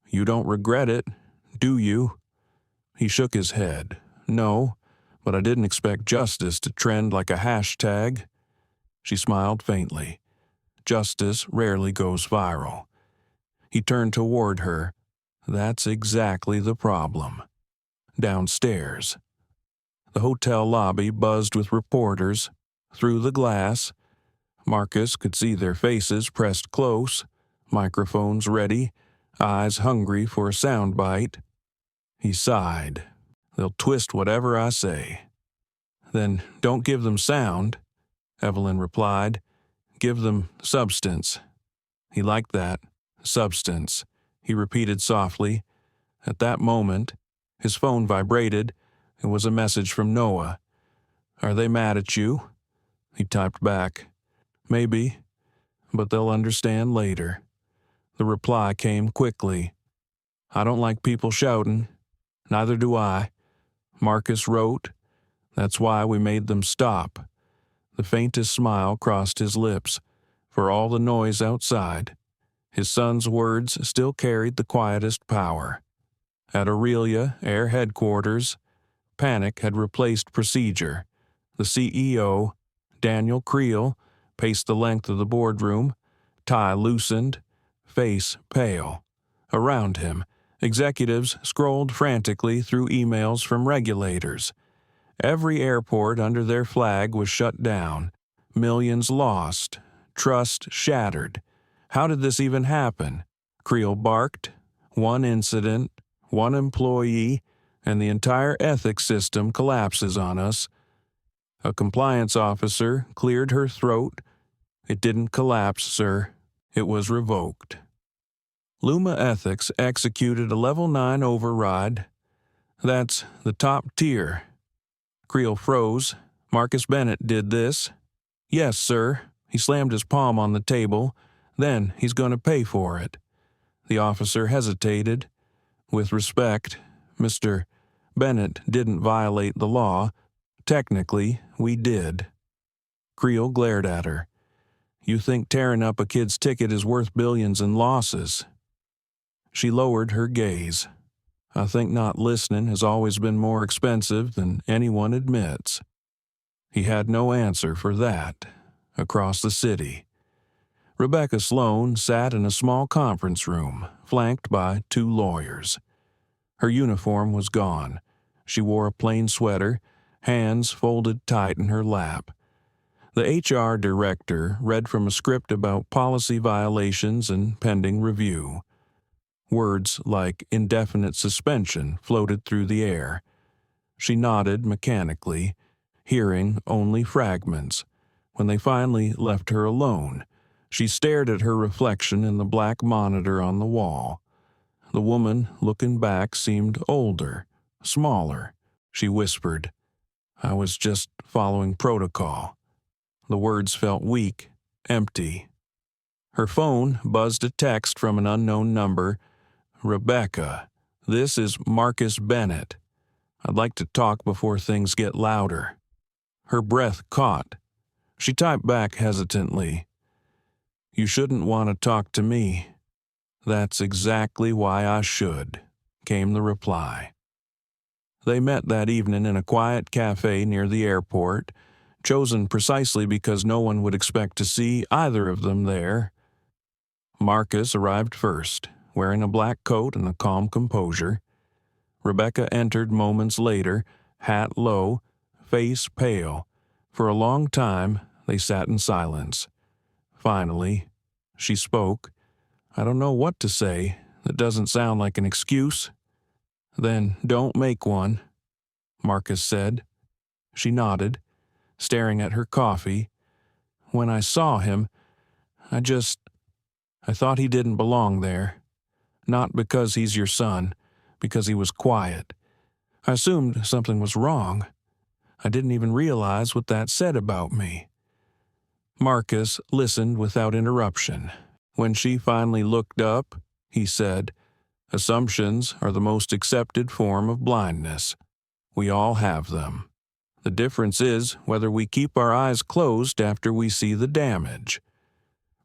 You don't regret it, do you? He shook his head. No, but I didn't expect justice to trend like a hashtag. She smiled faintly. Justice rarely goes viral. He turned toward her. That's exactly the problem. Downstairs. The hotel lobby buzzed with reporters. Through the glass, Marcus could see their faces pressed close, microphones ready, eyes hungry for a soundbite. He sighed. They'll twist whatever I say. Then don't give them sound, Evelyn replied. Give them substance. He liked that. Substance, he repeated softly. At that moment, his phone vibrated. It was a message from Noah. Are they mad at you? He typed back. Maybe, but they'll understand later. The reply came quickly. I don't like people shouting. Neither do I. Marcus wrote. That's why we made them stop. The faintest smile crossed his lips. For all the noise outside, his son's words still carried the quietest power. At Aurelia Air Headquarters, panic had replaced procedure. The CEO, Daniel Creel, paced the length of the boardroom, tie loosened, face pale. Around him, executives scrolled frantically through emails from regulators. Every airport under their flag was shut down, millions lost, trust shattered. How did this even happen? Creel barked. One incident, one employee, and the entire ethics system collapses on us. A compliance officer cleared her throat. It didn't collapse, sir. It was revoked. Luma Ethics executed a Level 9 override. That's the top tier. Creel froze. Marcus Bennett did this. Yes, sir. He slammed his palm on the table. Then he's going to pay for it. The officer hesitated. With respect, Mr. Bennett didn't violate the law. Technically, we did. Creel glared at her. You think tearing up a kid's ticket is worth billions in losses? She lowered her gaze. I think not listening has always been more expensive than anyone admits. He had no answer for that. Across the city, Rebecca Sloan sat in a small conference room, flanked by two lawyers. Her uniform was gone. She wore a plain sweater, hands folded tight in her lap. The HR director read from a script about policy violations and pending review. Words like indefinite suspension floated through the air. She nodded mechanically, hearing only fragments. When they finally left her alone, she stared at her reflection in the black monitor on the wall. The woman looking back seemed older, smaller. She whispered, I was just following protocol. The words felt weak, empty. Her phone buzzed a text from an unknown number. Rebecca, this is Marcus Bennett. I'd like to talk before things get louder. Her breath caught. She typed back hesitantly. You shouldn't want to talk to me. That's exactly why I should, came the reply. They met that evening in a quiet cafe near the airport, chosen precisely because no one would expect to see either of them there. Marcus arrived first, wearing a black coat and a calm composure. Rebecca entered moments later, hat low, face pale. For a long time, they sat in silence. Finally, she spoke. I don't know what to say. That doesn't sound like an excuse. Then don't make one, Marcus said. She nodded, staring at her coffee. When I saw him, I thought he didn't belong there. Not because he's your son, because he was quiet. I assumed something was wrong. I didn't even realize what that said about me. Marcus listened without interruption. When she finally looked up, he said, "Assumptions are the most accepted form of blindness. We all have them. The difference is whether we keep our eyes closed after we see the damage."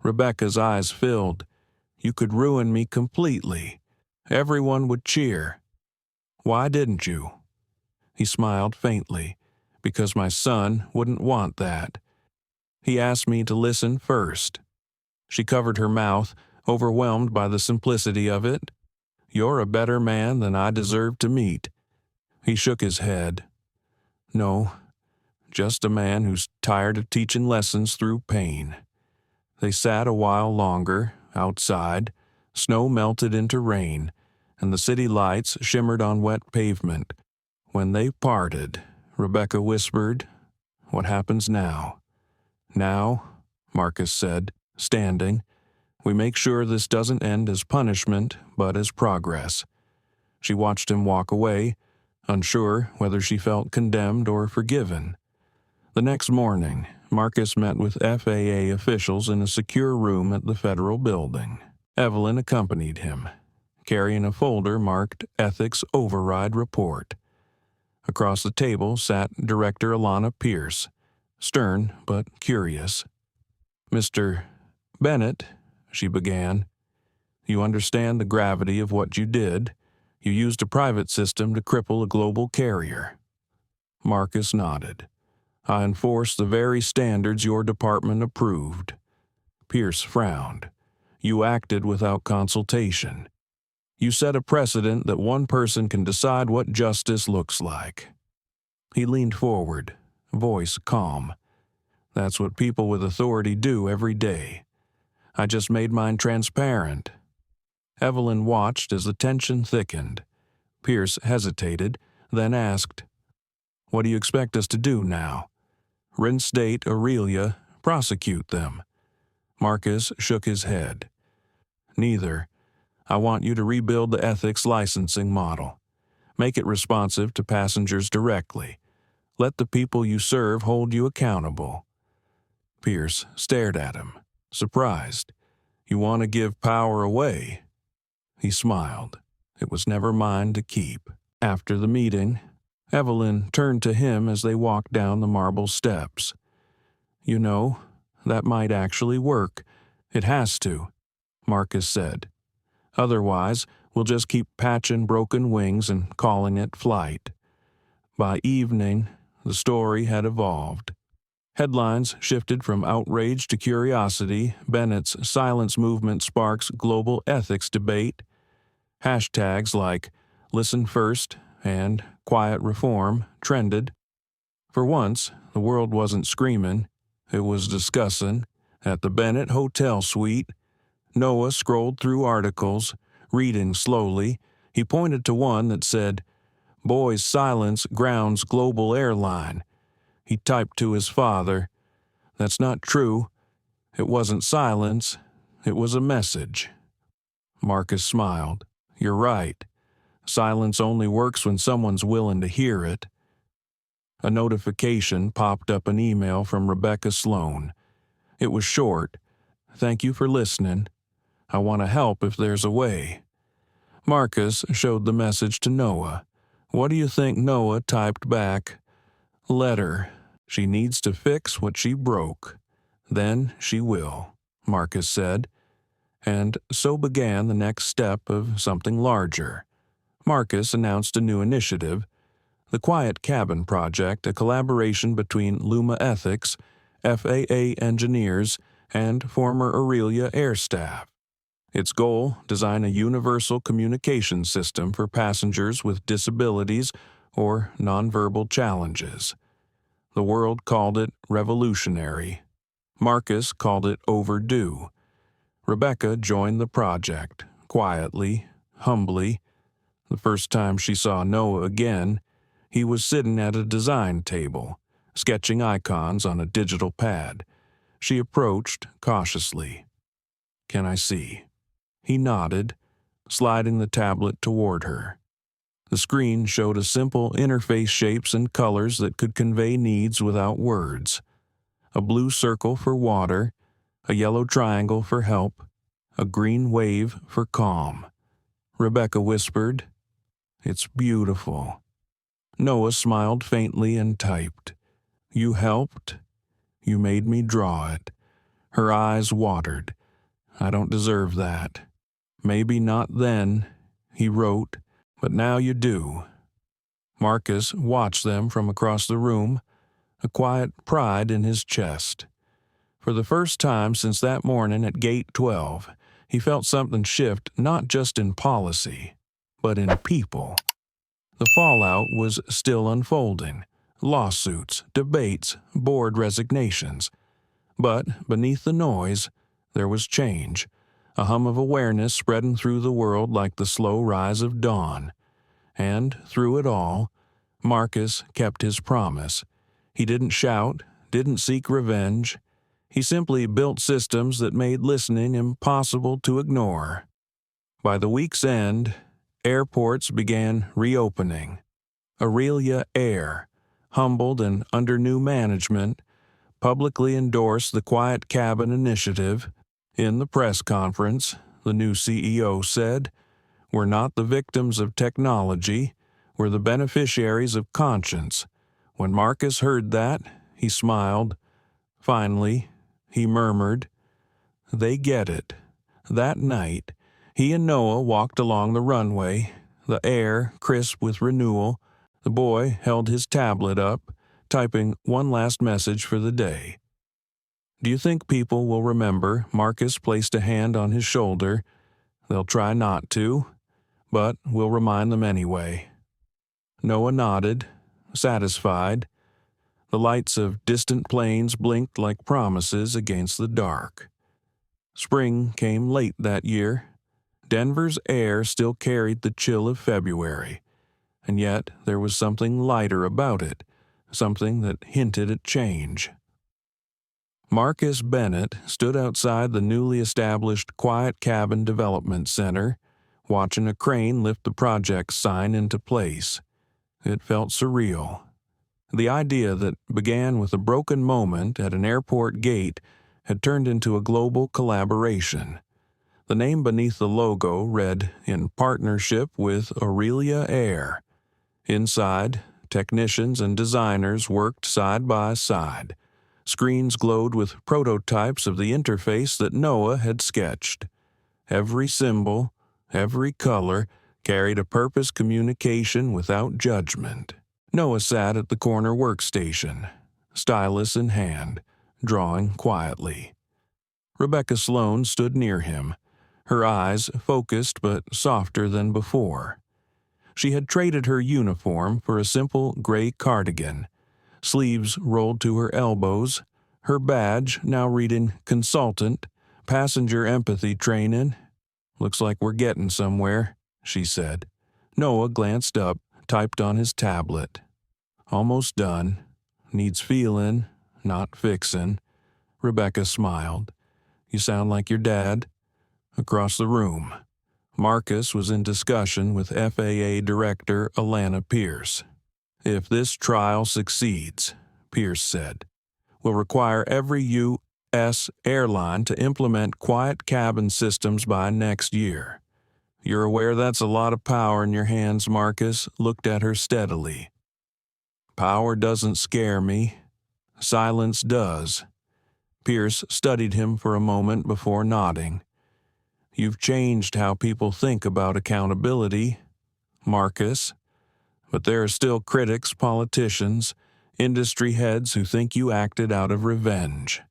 Rebecca's eyes filled. "You could ruin me completely. Everyone would cheer. Why didn't you?" He smiled faintly. "Because my son wouldn't want that. He asked me to listen first." She covered her mouth, overwhelmed by the simplicity of it. "You're a better man than I deserve to meet." He shook his head. "No, just a man who's tired of teaching lessons through pain." They sat a while longer, outside. Snow melted into rain, and the city lights shimmered on wet pavement. When they parted, Rebecca whispered, "What happens now?" "Now," Marcus said, standing, "we make sure this doesn't end as punishment, but as progress." She watched him walk away, unsure whether she felt condemned or forgiven. The next morning, Marcus met with FAA officials in a secure room at the federal building. Evelyn accompanied him, carrying a folder marked Ethics Override Report. Across the table sat Director Alana Pierce, stern but curious. "Mr. Bennett," she began, "you understand the gravity of what you did. You used a private system to cripple a global carrier." Marcus nodded. "I enforced the very standards your department approved." Pierce frowned. "You acted without consultation. You set a precedent that one person can decide what justice looks like." He leaned forward, voice calm. "That's what people with authority do every day. I just made mine transparent." Evelyn watched as the tension thickened. Pierce hesitated, then asked, "What do you expect us to do now?" "Reinstate Aurelia, prosecute them." Marcus shook his head. "Neither. I want you to rebuild the ethics licensing model. Make it responsive to passengers directly. Let the people you serve hold you accountable." Pierce stared at him, surprised. "You want to give power away?" He smiled. It was never mine to keep. After the meeting, Evelyn turned to him as they walked down the marble steps. "You know, that might actually work. It has to," Marcus said. "Otherwise, we'll just keep patching broken wings and calling it flight." By evening, the story had evolved. Headlines shifted from outrage to curiosity. Bennett's silence movement sparks global ethics debate. Hashtags like "Listen First" and "Quiet Reform" trended. For once, the world wasn't screaming. It was discussing. At the Bennett Hotel Suite, Noah scrolled through articles, reading slowly. He pointed to one that said, "Boy's silence grounds global airline." He typed to his father, "That's not true. It wasn't silence. It was a message." Marcus smiled. "You're right. Silence only works when someone's willing to hear it." A notification popped up, an email from Rebecca Sloan. It was short. "Thank you for listening. I want to help if there's a way." Marcus showed the message to Noah. What do you think Noah typed back? "Let her. She needs to fix what she broke. Then she will," Marcus said. And so began the next step of something larger. Marcus announced a new initiative, the Quiet Cabin Project, a collaboration between Luma Ethics, FAA engineers, and former Aurelia air staff. Its goal, design a universal communication system for passengers with disabilities or nonverbal challenges. The world called it revolutionary. Marcus called it overdue. Rebecca joined the project, quietly, humbly. The first time she saw Noah again, he was sitting at a design table, sketching icons on a digital pad. She approached cautiously. "Can I see?" He nodded, sliding the tablet toward her. The screen showed a simple interface shapes and colors that could convey needs without words. A blue circle for water, a yellow triangle for help, a green wave for calm. Rebecca whispered, "It's beautiful." Noah smiled faintly and typed, "You helped? You made me draw it." Her eyes watered. "I don't deserve that." "Maybe not then," he wrote, "but now you do." Marcus watched them from across the room, a quiet pride in his chest. For the first time since that morning at Gate 12, he felt something shift not just in policy, but in people. The fallout was still unfolding. Lawsuits, debates, board resignations. But beneath the noise, there was change, a hum of awareness spreading through the world like the slow rise of dawn. And through it all, Marcus kept his promise. He didn't shout, didn't seek revenge. He simply built systems that made listening impossible to ignore. By the week's end, airports began reopening. Aurelia Air, humbled and under new management, publicly endorsed the Quiet Cabin Initiative. In the press conference, the new CEO said, "We're not the victims of technology, we're the beneficiaries of conscience." When Marcus heard that, he smiled. Finally, he murmured, "They get it." That night, he and Noah walked along the runway, the air crisp with renewal. The boy held his tablet up, typing one last message for the day. "Do you think people will remember?" Marcus placed a hand on his shoulder. "They'll try not to, but we'll remind them anyway." Noah nodded, satisfied. The lights of distant planes blinked like promises against the dark. Spring came late that year. Denver's air still carried the chill of February, and yet there was something lighter about it, something that hinted at change. Marcus Bennett stood outside the newly established Quiet Cabin Development Center, watching a crane lift the project sign into place. It felt surreal. The idea that began with a broken moment at an airport gate had turned into a global collaboration. The name beneath the logo read, "In partnership with Aurelia Air." Inside, technicians and designers worked side by side. Screens glowed with prototypes of the interface that Noah had sketched. Every symbol, every color, carried a purpose communication without judgment. Noah sat at the corner workstation, stylus in hand, drawing quietly. Rebecca Sloan stood near him, her eyes focused but softer than before. She had traded her uniform for a simple gray cardigan, sleeves rolled to her elbows, her badge now reading Consultant, Passenger Empathy Training. "Looks like we're getting somewhere," she said. Noah glanced up, typed on his tablet. "Almost done. Needs feeling, not fixing." Rebecca smiled. "You sound like your dad." Across the room, Marcus was in discussion with FAA Director Alana Pierce. "If this trial succeeds," Pierce said, "we'll require every U.S. airline to implement quiet cabin systems by next year." "You're aware that's a lot of power in your hands," Marcus looked at her steadily. "Power doesn't scare me. Silence does." Pierce studied him for a moment before nodding. "You've changed how people think about accountability, Marcus. But there are still critics, politicians, industry heads who think you acted out of revenge."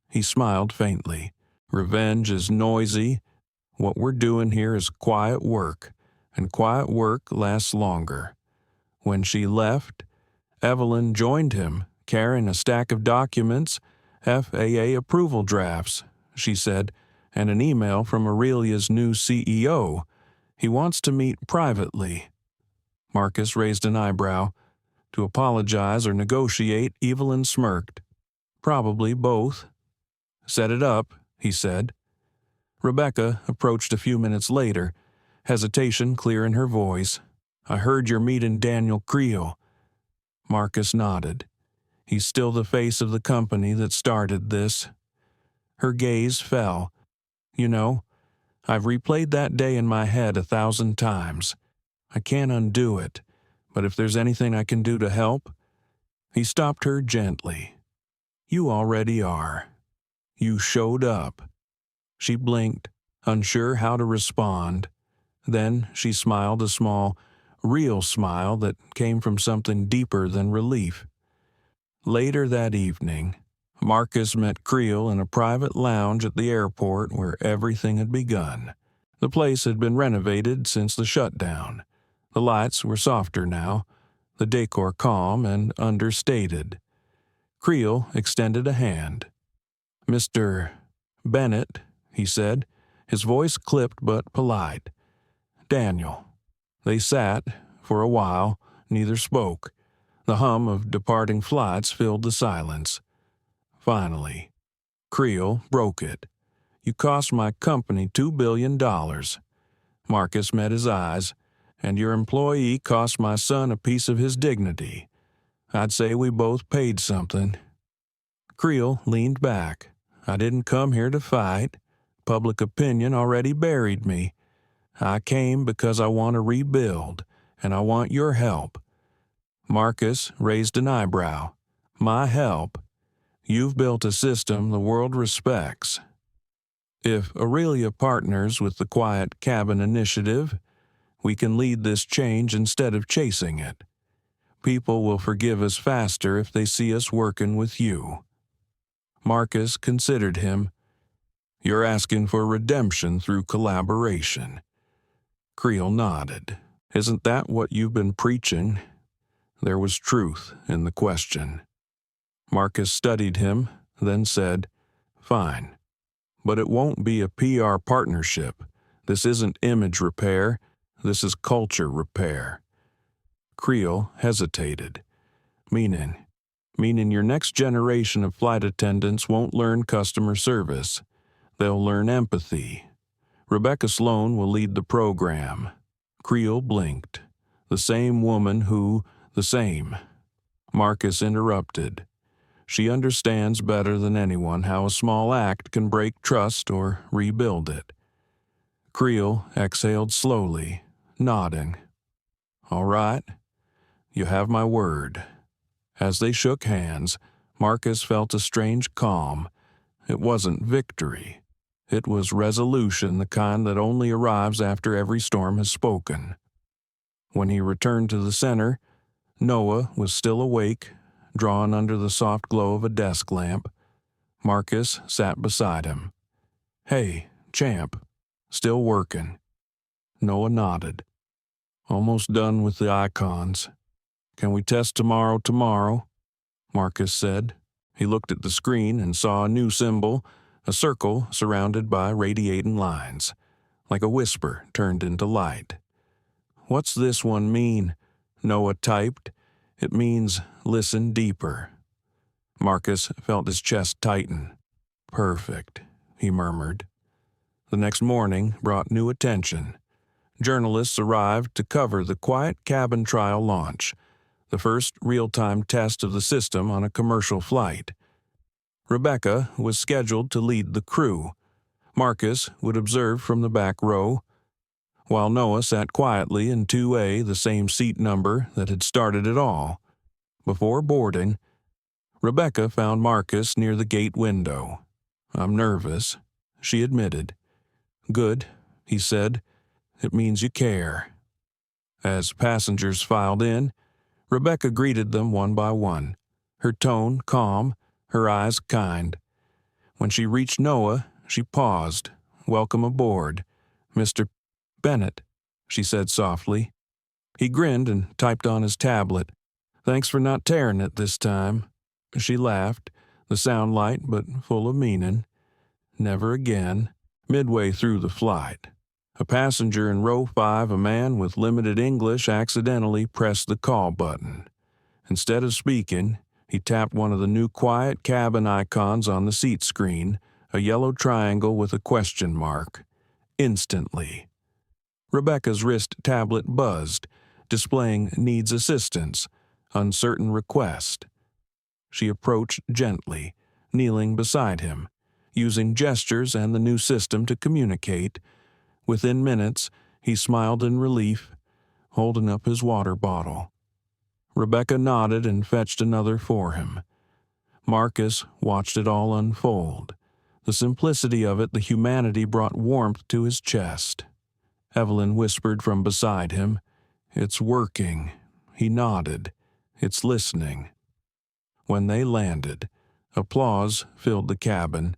He smiled faintly. "Revenge is noisy. What we're doing here is quiet work, and quiet work lasts longer." When she left, Evelyn joined him, carrying a stack of documents, FAA approval drafts, she said, and an email from Aurelia's new CEO. "He wants to meet privately." Marcus raised an eyebrow. To apologize or negotiate, Evelyn smirked. "Probably both." "Set it up," he said. Rebecca approached a few minutes later, hesitation clear in her voice. I heard you're meeting Daniel Creel." Marcus nodded. "He's still the face of the company that started this." Her gaze fell. "You know, I've replayed that day in my head 1,000 times. I can't undo it, but if there's anything I can do to help..." He stopped her gently. "You already are. You showed up." She blinked, unsure how to respond. Then she smiled a small, real smile that came from something deeper than relief. Later that evening, Marcus met Creel in a private lounge at the airport where everything had begun. The place had been renovated since the shutdown. The lights were softer now, the decor calm and understated. Creel extended a hand. "Mr. Bennett," he said, his voice clipped but polite. "Daniel." They sat. For a while, neither spoke. The hum of departing flights filled the silence. Finally, Creel broke it. "You cost my company $2 billion. Marcus met his eyes. "And your employee cost my son a piece of his dignity. I'd say we both paid something." Creel leaned back. "I didn't come here to fight. Public opinion already buried me. I came because I want to rebuild, and I want your help." Marcus raised an eyebrow. "My help? You've built a system the world respects. If Aurelia partners with the Quiet Cabin Initiative, we can lead this change instead of chasing it. People will forgive us faster if they see us working with you." Marcus considered him. "You're asking for redemption through collaboration." Creel nodded. "Isn't that what you've been preaching?" There was truth in the question. Marcus studied him, then said, "Fine. But it won't be a PR partnership. This isn't image repair. This is culture repair." Creel hesitated. Meaning your next generation of flight attendants won't learn customer service. They'll learn empathy. Rebecca Sloan will lead the program." Creel blinked. "The same woman who..." "The same." Marcus interrupted. "She understands better than anyone how a small act can break trust or rebuild it." Creel exhaled slowly, nodding. "All right. You have my word." As they shook hands, Marcus felt a strange calm. It wasn't victory. It was resolution, the kind that only arrives after every storm has spoken. When he returned to the center, Noah was still awake, drawn under the soft glow of a desk lamp. Marcus sat beside him. "Hey, champ. Still working?" Noah nodded. "Almost done with the icons. Can we test tomorrow?" Marcus said. He looked at the screen and saw a new symbol, a circle surrounded by radiating lines, like a whisper turned into light. "What's this one mean?" Noah typed. "It means listen deeper." Marcus felt his chest tighten. "Perfect," he murmured. The next morning brought new attention. Journalists arrived to cover the Quiet Cabin trial launch, the first real-time test of the system on a commercial flight. Rebecca was scheduled to lead the crew. Marcus would observe from the back row, while Noah sat quietly in 2A, the same seat number that had started it all. Before boarding, Rebecca found Marcus near the gate window. "I'm nervous," she admitted. "Good," he said. "It means you care." As passengers filed in, Rebecca greeted them one by one, her tone calm, her eyes kind. When she reached Noah, she paused. "Welcome aboard, Mr. Bennett," she said softly. He grinned and typed on his tablet. "Thanks for not tearing it this time." She laughed, the sound light but full of meaning. "Never again." Midway through the flight, a passenger in row 5, a man with limited English, accidentally pressed the call button. Instead of speaking, he tapped one of the new Quiet Cabin icons on the seat screen, a yellow triangle with a question mark. Instantly, Rebecca's wrist tablet buzzed. displaying needs assistance, uncertain request. She approached gently, kneeling beside him, using gestures and the new system to communicate. Within minutes, he smiled in relief, holding up his water bottle. Rebecca nodded and fetched another for him. Marcus watched it all unfold. The simplicity of it, the humanity brought warmth to his chest. Evelyn whispered from beside him, "It's working." He nodded, "It's listening." When they landed, applause filled the cabin.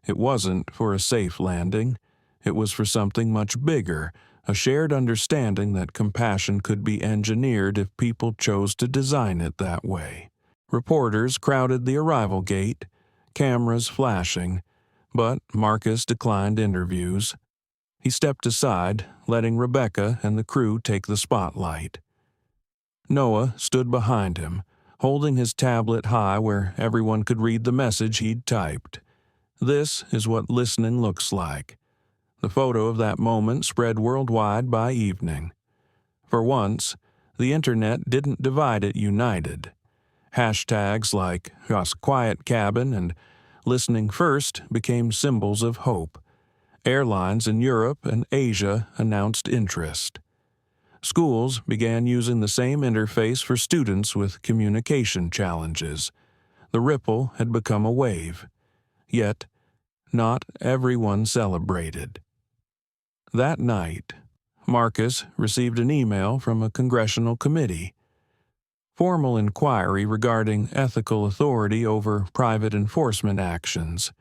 It wasn't for a safe landing. It was for something much bigger, a shared understanding that compassion could be engineered if people chose to design it that way. Reporters crowded the arrival gate, cameras flashing, but Marcus declined interviews. He stepped aside, letting Rebecca and the crew take the spotlight. Noah stood behind him, holding his tablet high where everyone could read the message he'd typed. This is what listening looks like. The photo of that moment spread worldwide by evening. For once, the internet didn't divide, it united. Hashtags like "Us Quiet Cabin" and "Listening First" became symbols of hope. Airlines in Europe and Asia announced interest. Schools began using the same interface for students with communication challenges. The ripple had become a wave. Yet, not everyone celebrated. That night, Marcus received an email from a congressional committee. Formal inquiry regarding ethical authority over private enforcement actions.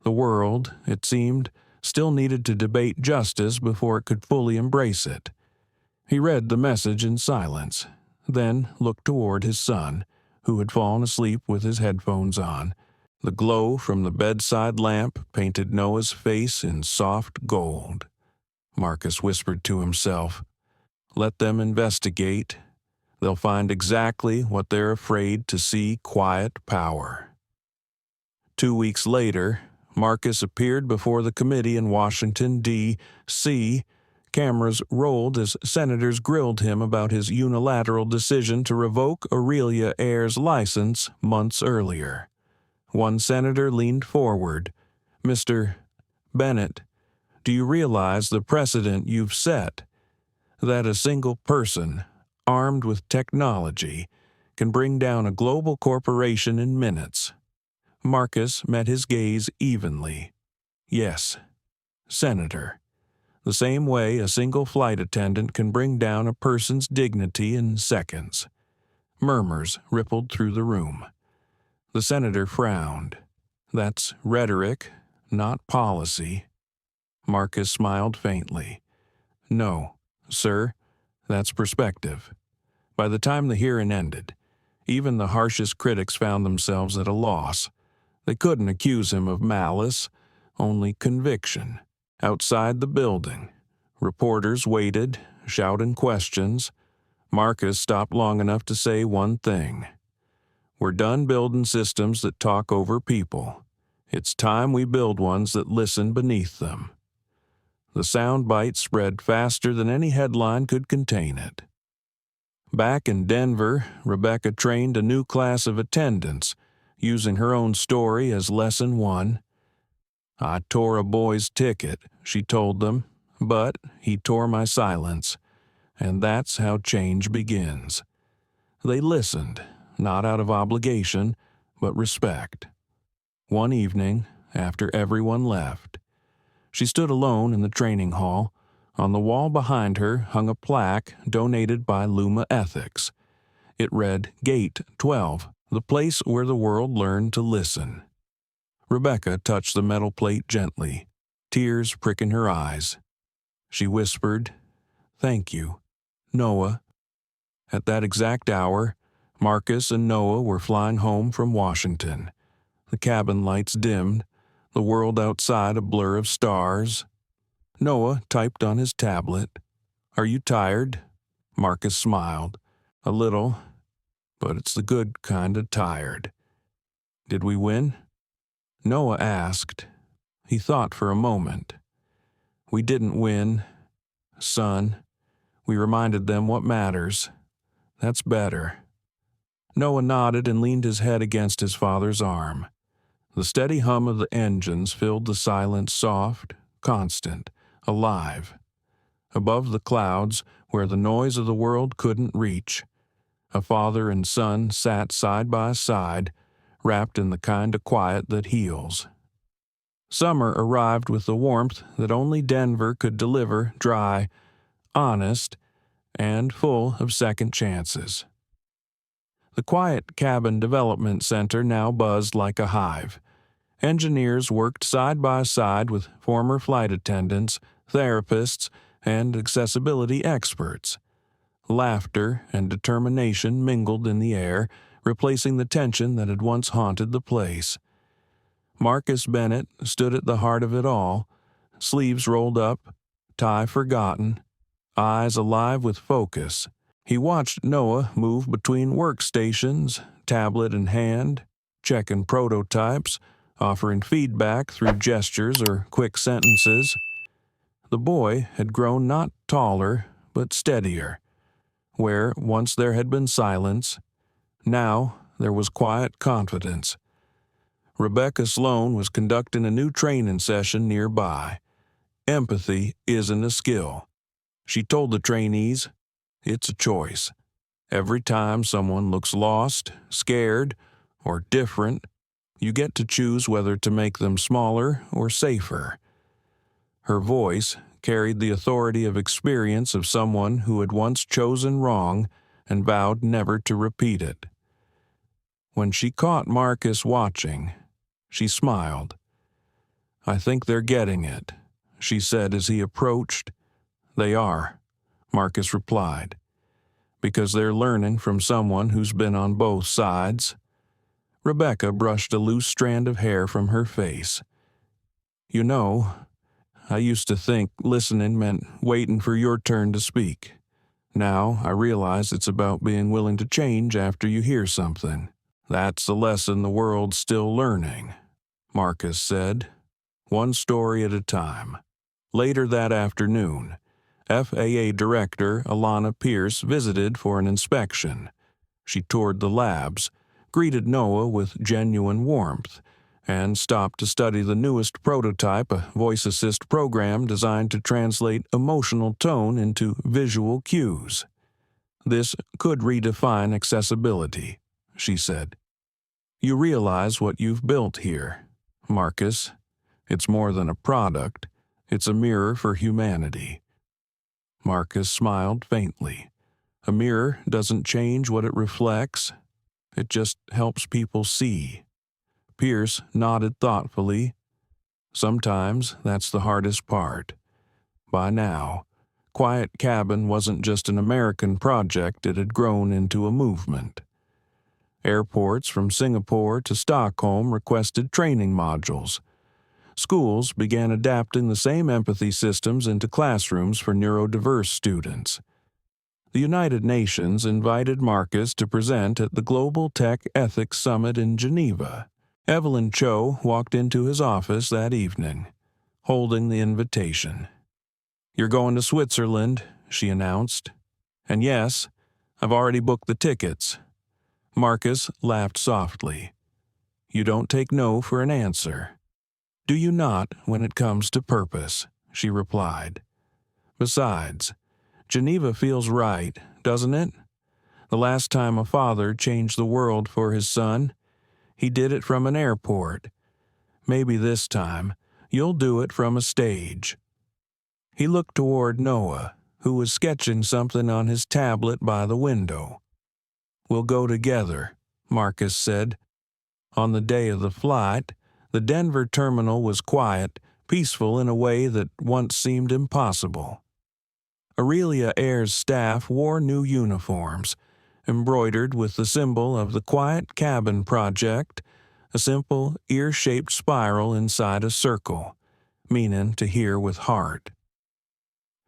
The world, it seemed, still needed to debate justice before it could fully embrace it. He read the message in silence, then looked toward his son, who had fallen asleep with his headphones on. The glow from the bedside lamp painted Noah's face in soft gold. Marcus whispered to himself, "Let them investigate. They'll find exactly what they're afraid to see: quiet power." 2 weeks later, Marcus appeared before the committee in Washington, D.C. Cameras rolled as senators grilled him about his unilateral decision to revoke Aurelia Air's license months earlier. One senator leaned forward. "Mr. Bennett, do you realize the precedent you've set? That a single person, armed with technology, can bring down a global corporation in minutes?" Marcus met his gaze evenly. "Yes, Senator. The same way a single flight attendant can bring down a person's dignity in seconds." Murmurs rippled through the room. The senator frowned. "That's rhetoric, not policy." Marcus smiled faintly. "No, sir, that's perspective." By the time the hearing ended, even the harshest critics found themselves at a loss. They couldn't accuse him of malice, only conviction. Outside the building, reporters waited, shouting questions. Marcus stopped long enough to say one thing. "We're done building systems that talk over people. It's time we build ones that listen beneath them." The soundbite spread faster than any headline could contain it. Back in Denver, Rebecca trained a new class of attendants, using her own story as lesson 1. "I tore a boy's ticket," she told them, "but he tore my silence. And that's how change begins." They listened, not out of obligation, but respect. One evening, after everyone left, she stood alone in the training hall. On the wall behind her hung a plaque donated by Luma Ethics. It read, "Gate 12, the place where the world learned to listen." Rebecca touched the metal plate gently, tears pricking her eyes. She whispered, "Thank you, Noah." At that exact hour, Marcus and Noah were flying home from Washington. The cabin lights dimmed, the world outside a blur of stars. Noah typed on his tablet. "Are you tired?" Marcus smiled. "A little, but it's the good kind of tired." "Did we win?" Noah asked. He thought for a moment. "We didn't win, son. We reminded them what matters. That's better. Noah nodded and leaned his head against his father's arm. The steady hum of the engines filled the silence soft, constant, alive. Above the clouds, where the noise of the world couldn't reach, a father and son sat side by side, wrapped in the kind of quiet that heals. Summer arrived with the warmth that only Denver could deliver, dry, honest, and full of second chances. The quiet cabin development center now buzzed like a hive. Engineers worked side by side with former flight attendants, therapists, and accessibility experts. Laughter and determination mingled in the air, replacing the tension that had once haunted the place. Marcus Bennett stood at the heart of it all, sleeves rolled up, tie forgotten, eyes alive with focus. He watched Noah move between workstations, tablet in hand, checking prototypes, offering feedback through gestures or quick sentences. The boy had grown not taller, but steadier. Where once there had been silence, now there was quiet confidence. Rebecca Sloan was conducting a new training session nearby. Empathy isn't a skill. She told the trainees, it's a choice. Every time someone looks lost, scared, or different, you get to choose whether to make them smaller or safer. Her voice carried the authority of experience of someone who had once chosen wrong and vowed never to repeat it. When she caught Marcus watching, she smiled. I think they're getting it, she said as he approached. They are, Marcus replied, because they're learning from someone who's been on both sides. Rebecca brushed a loose strand of hair from her face. You know, I used to think listening meant waiting for your turn to speak. Now I realize it's about being willing to change after you hear something. That's a lesson the world's still learning, Marcus said, one story at a time. Later that afternoon, FAA Director Alana Pierce visited for an inspection. She toured the labs, greeted Noah with genuine warmth, and stopped to study the newest prototype, a voice assist program designed to translate emotional tone into visual cues. This could redefine accessibility, she said. You realize what you've built here, Marcus. It's more than a product. It's a mirror for humanity. Marcus smiled faintly. A mirror doesn't change what it reflects. It just helps people see. Pierce nodded thoughtfully. Sometimes that's the hardest part. By now, Quiet Cabin wasn't just an American project, it had grown into a movement. Airports from Singapore to Stockholm requested training modules. Schools began adapting the same empathy systems into classrooms for neurodiverse students. The United Nations invited Marcus to present at the Global Tech Ethics Summit in Geneva. Evelyn Cho walked into his office that evening, holding the invitation. You're going to Switzerland, she announced. And yes, I've already booked the tickets. Marcus laughed softly. You don't take no for an answer. Do you not when it comes to purpose, she replied. Besides, Geneva feels right, doesn't it? The last time a father changed the world for his son, he did it from an airport. Maybe this time, you'll do it from a stage. He looked toward Noah, who was sketching something on his tablet by the window. We'll go together, Marcus said. On the day of the flight, the Denver terminal was quiet, peaceful in a way that once seemed impossible. Aurelia Air's staff wore new uniforms, embroidered with the symbol of the Quiet Cabin Project, a simple, ear-shaped spiral inside a circle, meaning to hear with heart.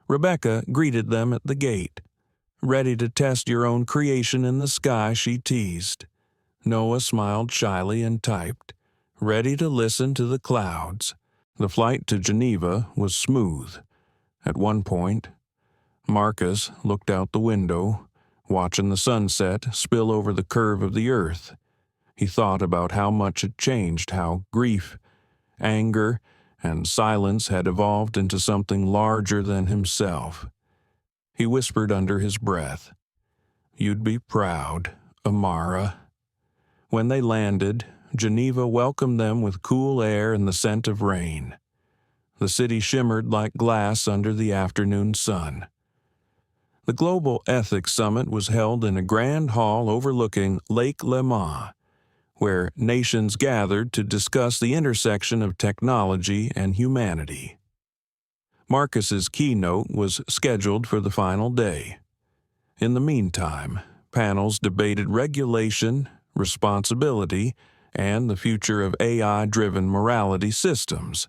Rebecca greeted them at the gate. Ready to test your own creation in the sky, she teased. Noah smiled shyly and typed, ready to listen to the clouds. The flight to Geneva was smooth. At one point, Marcus looked out the window, watching the sunset spill over the curve of the earth. He thought about how much had changed, how grief, anger, and silence had evolved into something larger than himself. He whispered under his breath, "You'd be proud, Amara." When they landed, Geneva welcomed them with cool air and the scent of rain. The city shimmered like glass under the afternoon sun. The Global Ethics Summit was held in a grand hall overlooking Lake Leman, where nations gathered to discuss the intersection of technology and humanity. Marcus's keynote was scheduled for the final day. In the meantime, panels debated regulation, responsibility, and the future of AI-driven morality systems.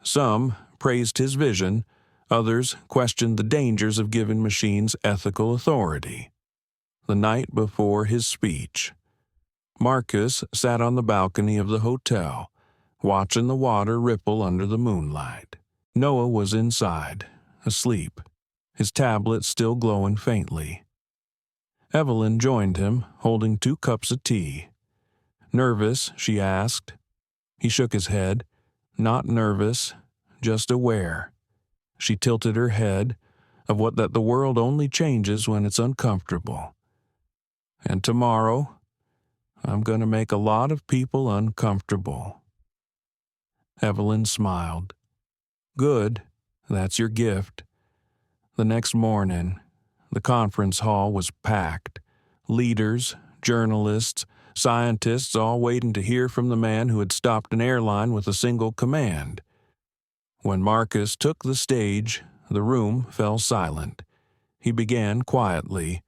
Some praised his vision, others questioned the dangers of giving machines ethical authority. The night before his speech, Marcus sat on the balcony of the hotel, watching the water ripple under the moonlight. Noah was inside, asleep, his tablet still glowing faintly. Evelyn joined him, holding 2 cups of tea. "Nervous?" she asked. He shook his head. "Not nervous, just aware." She tilted her head, of what that the world only changes when it's uncomfortable. "And tomorrow, I'm going to make a lot of people uncomfortable." Evelyn smiled. "Good, that's your gift." The next morning, the conference hall was packed. Leaders, journalists, scientists all waiting to hear from the man who had stopped an airline with a single command. When Marcus took the stage, the room fell silent. He began quietly.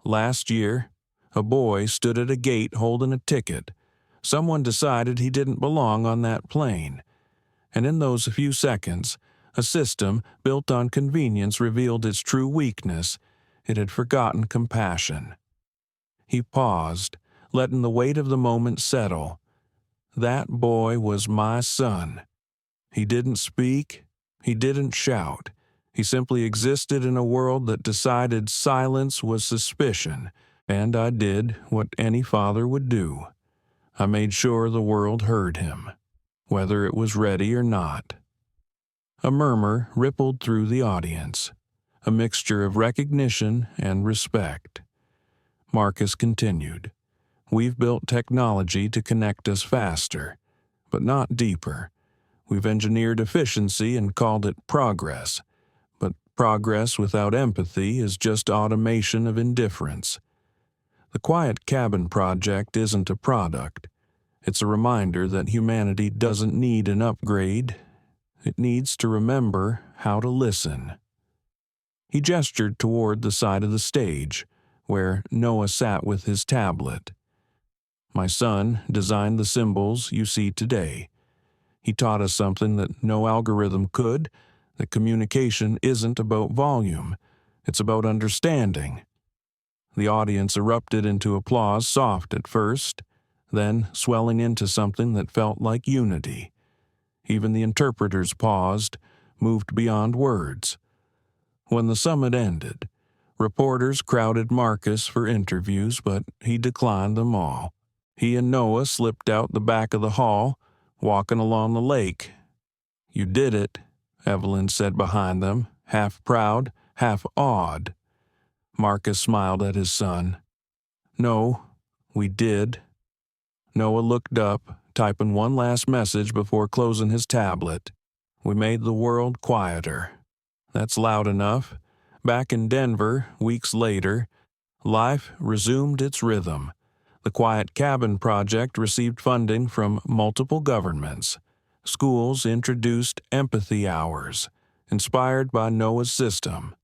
"Last year, a boy stood at a gate holding a ticket. Someone decided he didn't belong on that plane. And in those few seconds, a system built on convenience revealed its true weakness. It had forgotten compassion." He paused, letting the weight of the moment settle. That boy was my son. He didn't speak, he didn't shout. He simply existed in a world that decided silence was suspicion, and I did what any father would do. I made sure the world heard him, whether it was ready or not. A murmur rippled through the audience, a mixture of recognition and respect. Marcus continued, "We've built technology to connect us faster, but not deeper. We've engineered efficiency and called it progress, but progress without empathy is just automation of indifference. The Quiet Cabin Project isn't a product. It's a reminder that humanity doesn't need an upgrade. It needs to remember how to listen." He gestured toward the side of the stage, where Noah sat with his tablet. "My son designed the symbols you see today. He taught us something that no algorithm could, that communication isn't about volume, it's about understanding." The audience erupted into applause, soft at first, then swelling into something that felt like unity. Even the interpreters paused, moved beyond words. When the summit ended, reporters crowded Marcus for interviews, but he declined them all. He and Noah slipped out the back of the hall, walking along the lake. "You did it," Evelyn said behind them, half proud, half awed. Marcus smiled at his son. "No, we did." Noah looked up, typing one last message before closing his tablet. "We made the world quieter." That's loud enough. Back in Denver, weeks later, life resumed its rhythm. The Quiet Cabin Project received funding from multiple governments. Schools introduced empathy hours, inspired by Noah's system.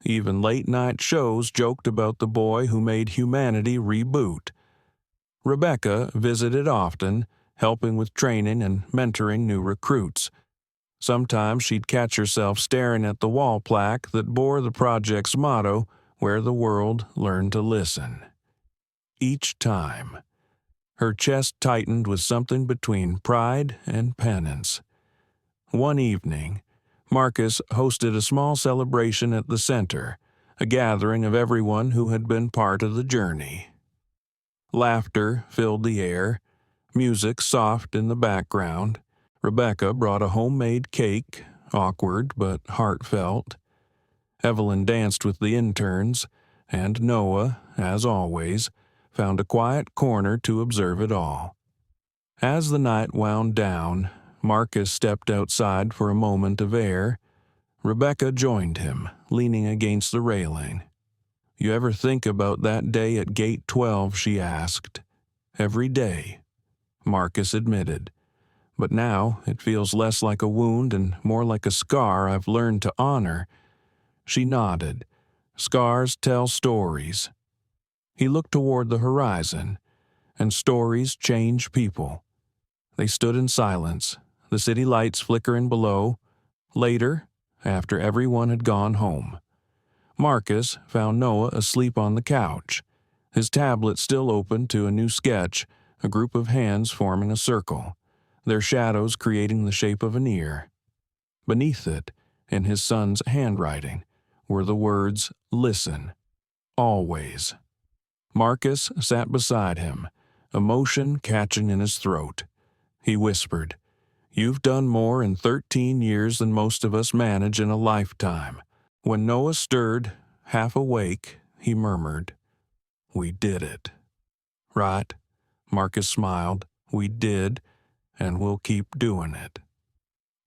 Even late-night shows joked about the boy who made humanity reboot. Rebecca visited often, helping with training and mentoring new recruits. Sometimes she'd catch herself staring at the wall plaque that bore the project's motto, "Where the world learned to listen." Each time, her chest tightened with something between pride and penance. One evening, Marcus hosted a small celebration at the center, a gathering of everyone who had been part of the journey. Laughter filled the air, music soft in the background. Rebecca brought a homemade cake, awkward but heartfelt. Evelyn danced with the interns, and Noah, as always, found a quiet corner to observe it all. As the night wound down, Marcus stepped outside for a moment of air. Rebecca joined him, leaning against the railing. "You ever think about that day at Gate 12?" she asked. "Every day," Marcus admitted. "But now it feels less like a wound and more like a scar I've learned to honor." She nodded. "Scars tell stories." He looked toward the horizon, and stories change people. They stood in silence, the city lights flickering below. Later, after everyone had gone home, Marcus found Noah asleep on the couch, his tablet still open to a new sketch, a group of hands forming a circle, their shadows creating the shape of an ear. Beneath it, in his son's handwriting, were the words, "Listen, always." Marcus sat beside him, emotion catching in his throat. He whispered, "You've done more in 13 years than most of us manage in a lifetime." When Noah stirred, half awake, he murmured, "We did it." "Right," Marcus smiled. "We did, and we'll keep doing it."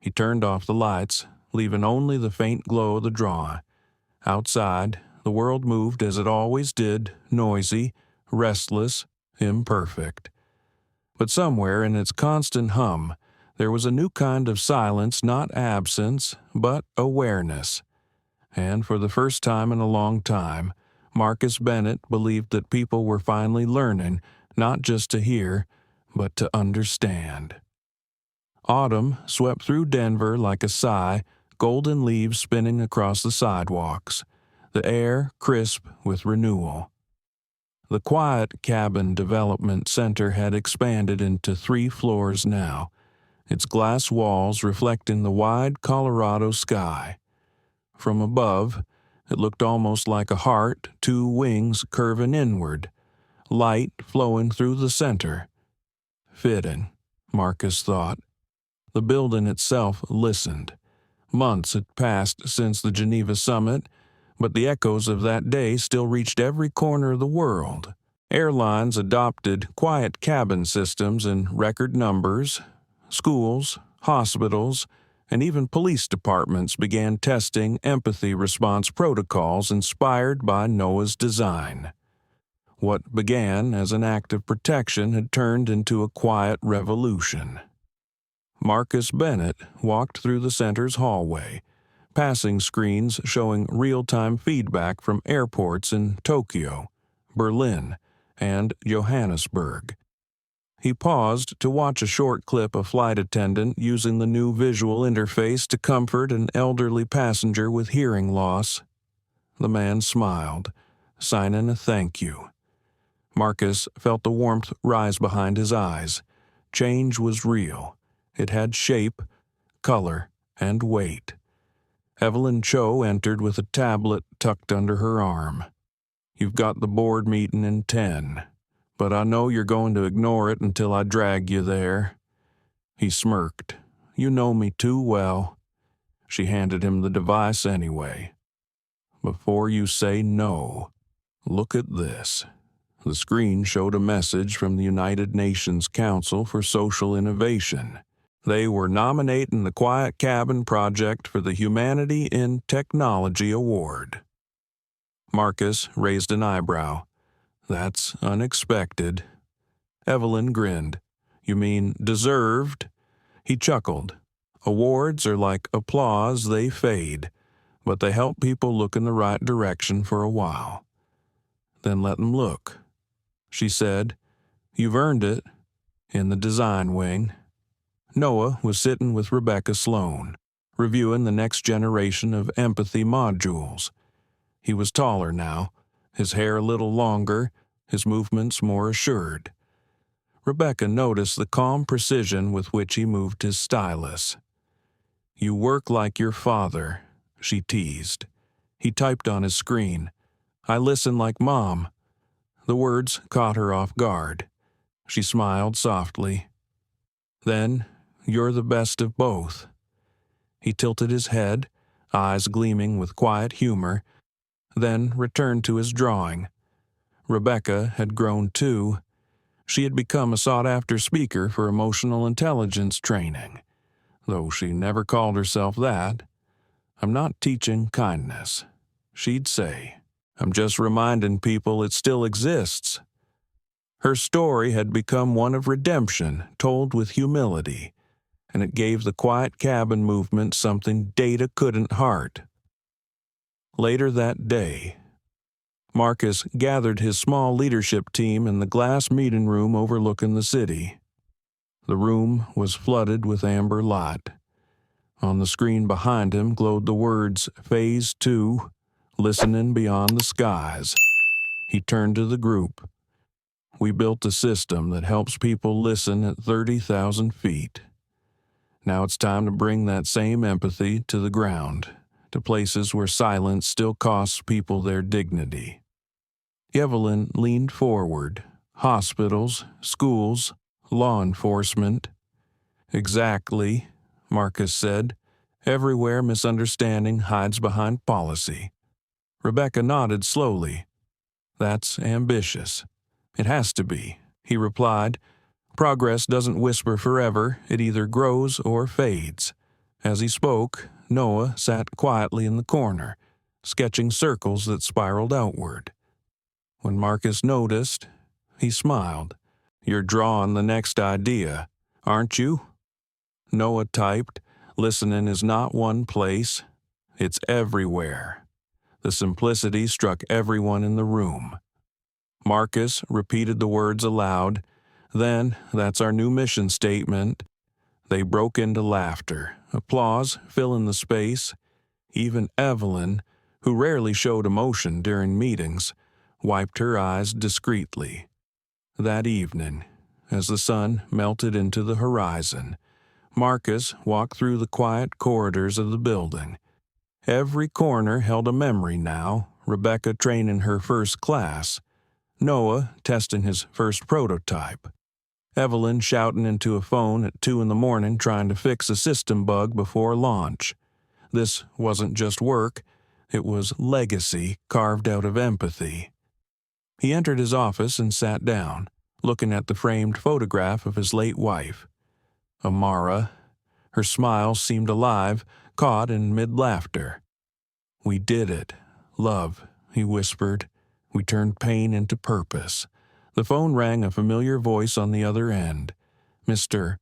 He turned off the lights, leaving only the faint glow of the draw. Outside, the world moved as it always did, noisy, restless, imperfect. But somewhere in its constant hum, there was a new kind of silence, not absence, but awareness. And for the first time in a long time, Marcus Bennett believed that people were finally learning not just to hear, but to understand. Autumn swept through Denver like a sigh, golden leaves spinning across the sidewalks, the air crisp with renewal. The quiet cabin development center had expanded into 3 floors now, its glass walls reflecting the wide Colorado sky. From above, it looked almost like a heart, 2 wings curving inward, light flowing through the center. Fitting, Marcus thought. The building itself listened. Months had passed since the Geneva summit, but the echoes of that day still reached every corner of the world. Airlines adopted quiet cabin systems in record numbers. Schools, hospitals, and even police departments began testing empathy response protocols inspired by Noah's design. What began as an act of protection had turned into a quiet revolution. Marcus Bennett walked through the center's hallway, passing screens showing real-time feedback from airports in Tokyo, Berlin, and Johannesburg. He paused to watch a short clip of flight attendant using the new visual interface to comfort an elderly passenger with hearing loss. The man smiled, signing a thank you. Marcus felt the warmth rise behind his eyes. Change was real. It had shape, color, and weight. Evelyn Cho entered with a tablet tucked under her arm. "You've got the board meeting in 10, but I know you're going to ignore it until I drag you there." He smirked. "You know me too well." She handed him the device anyway. "Before you say no, look at this." The screen showed a message from the United Nations Council for Social Innovation. They were nominating the Quiet Cabin Project for the Humanity in Technology Award. Marcus raised an eyebrow. "That's unexpected." Evelyn grinned. "You mean deserved?" He chuckled. "Awards are like applause, they fade, but they help people look in the right direction for a while." "Then let them look," she said. "You've earned it." In the design wing, Noah was sitting with Rebecca Sloan, reviewing the next generation of empathy modules. He was taller now, his hair a little longer, his movements more assured. Rebecca noticed the calm precision with which he moved his stylus. "You work like your father," she teased. He typed on his screen, "I listen like Mom." The words caught her off guard. She smiled softly. "Then, you're the best of both." He tilted his head, eyes gleaming with quiet humor, then returned to his drawing. Rebecca had grown too. She had become a sought-after speaker for emotional intelligence training, though she never called herself that. "I'm not teaching kindness," she'd say. "I'm just reminding people it still exists." Her story had become one of redemption, told with humility, and it gave the quiet cabin movement something data couldn't heart. Later that day, Marcus gathered his small leadership team in the glass meeting room overlooking the city. The room was flooded with amber light. On the screen behind him glowed the words Phase 2, Listening Beyond the Skies. He turned to the group. "We built a system that helps people listen at 30,000 feet. Now it's time to bring that same empathy to the ground, to places where silence still costs people their dignity." Evelyn leaned forward. "Hospitals, schools, law enforcement." "Exactly," Marcus said. "Everywhere misunderstanding hides behind policy." Rebecca nodded slowly. "That's ambitious." "It has to be," he replied. "Progress doesn't whisper forever, it either grows or fades." As he spoke, Noah sat quietly in the corner, sketching circles that spiraled outward. When Marcus noticed, he smiled. "You're drawing the next idea, aren't you?" Noah typed, "Listening is not one place, it's everywhere." The simplicity struck everyone in the room. Marcus repeated the words aloud. "Then, that's our new mission statement." They broke into laughter, applause filling the space. Even Evelyn, who rarely showed emotion during meetings, wiped her eyes discreetly. That evening, as the sun melted into the horizon, Marcus walked through the quiet corridors of the building. Every corner held a memory now, Rebecca training her first class, Noah testing his first prototype, Evelyn shouting into a phone at 2 a.m. trying to fix a system bug before launch. This wasn't just work, it was legacy carved out of empathy. He entered his office and sat down, looking at the framed photograph of his late wife. Amara. Her smile seemed alive, caught in mid-laughter. "We did it. Love," he whispered. "We turned pain into purpose." The phone rang, a familiar voice on the other end. "Mr.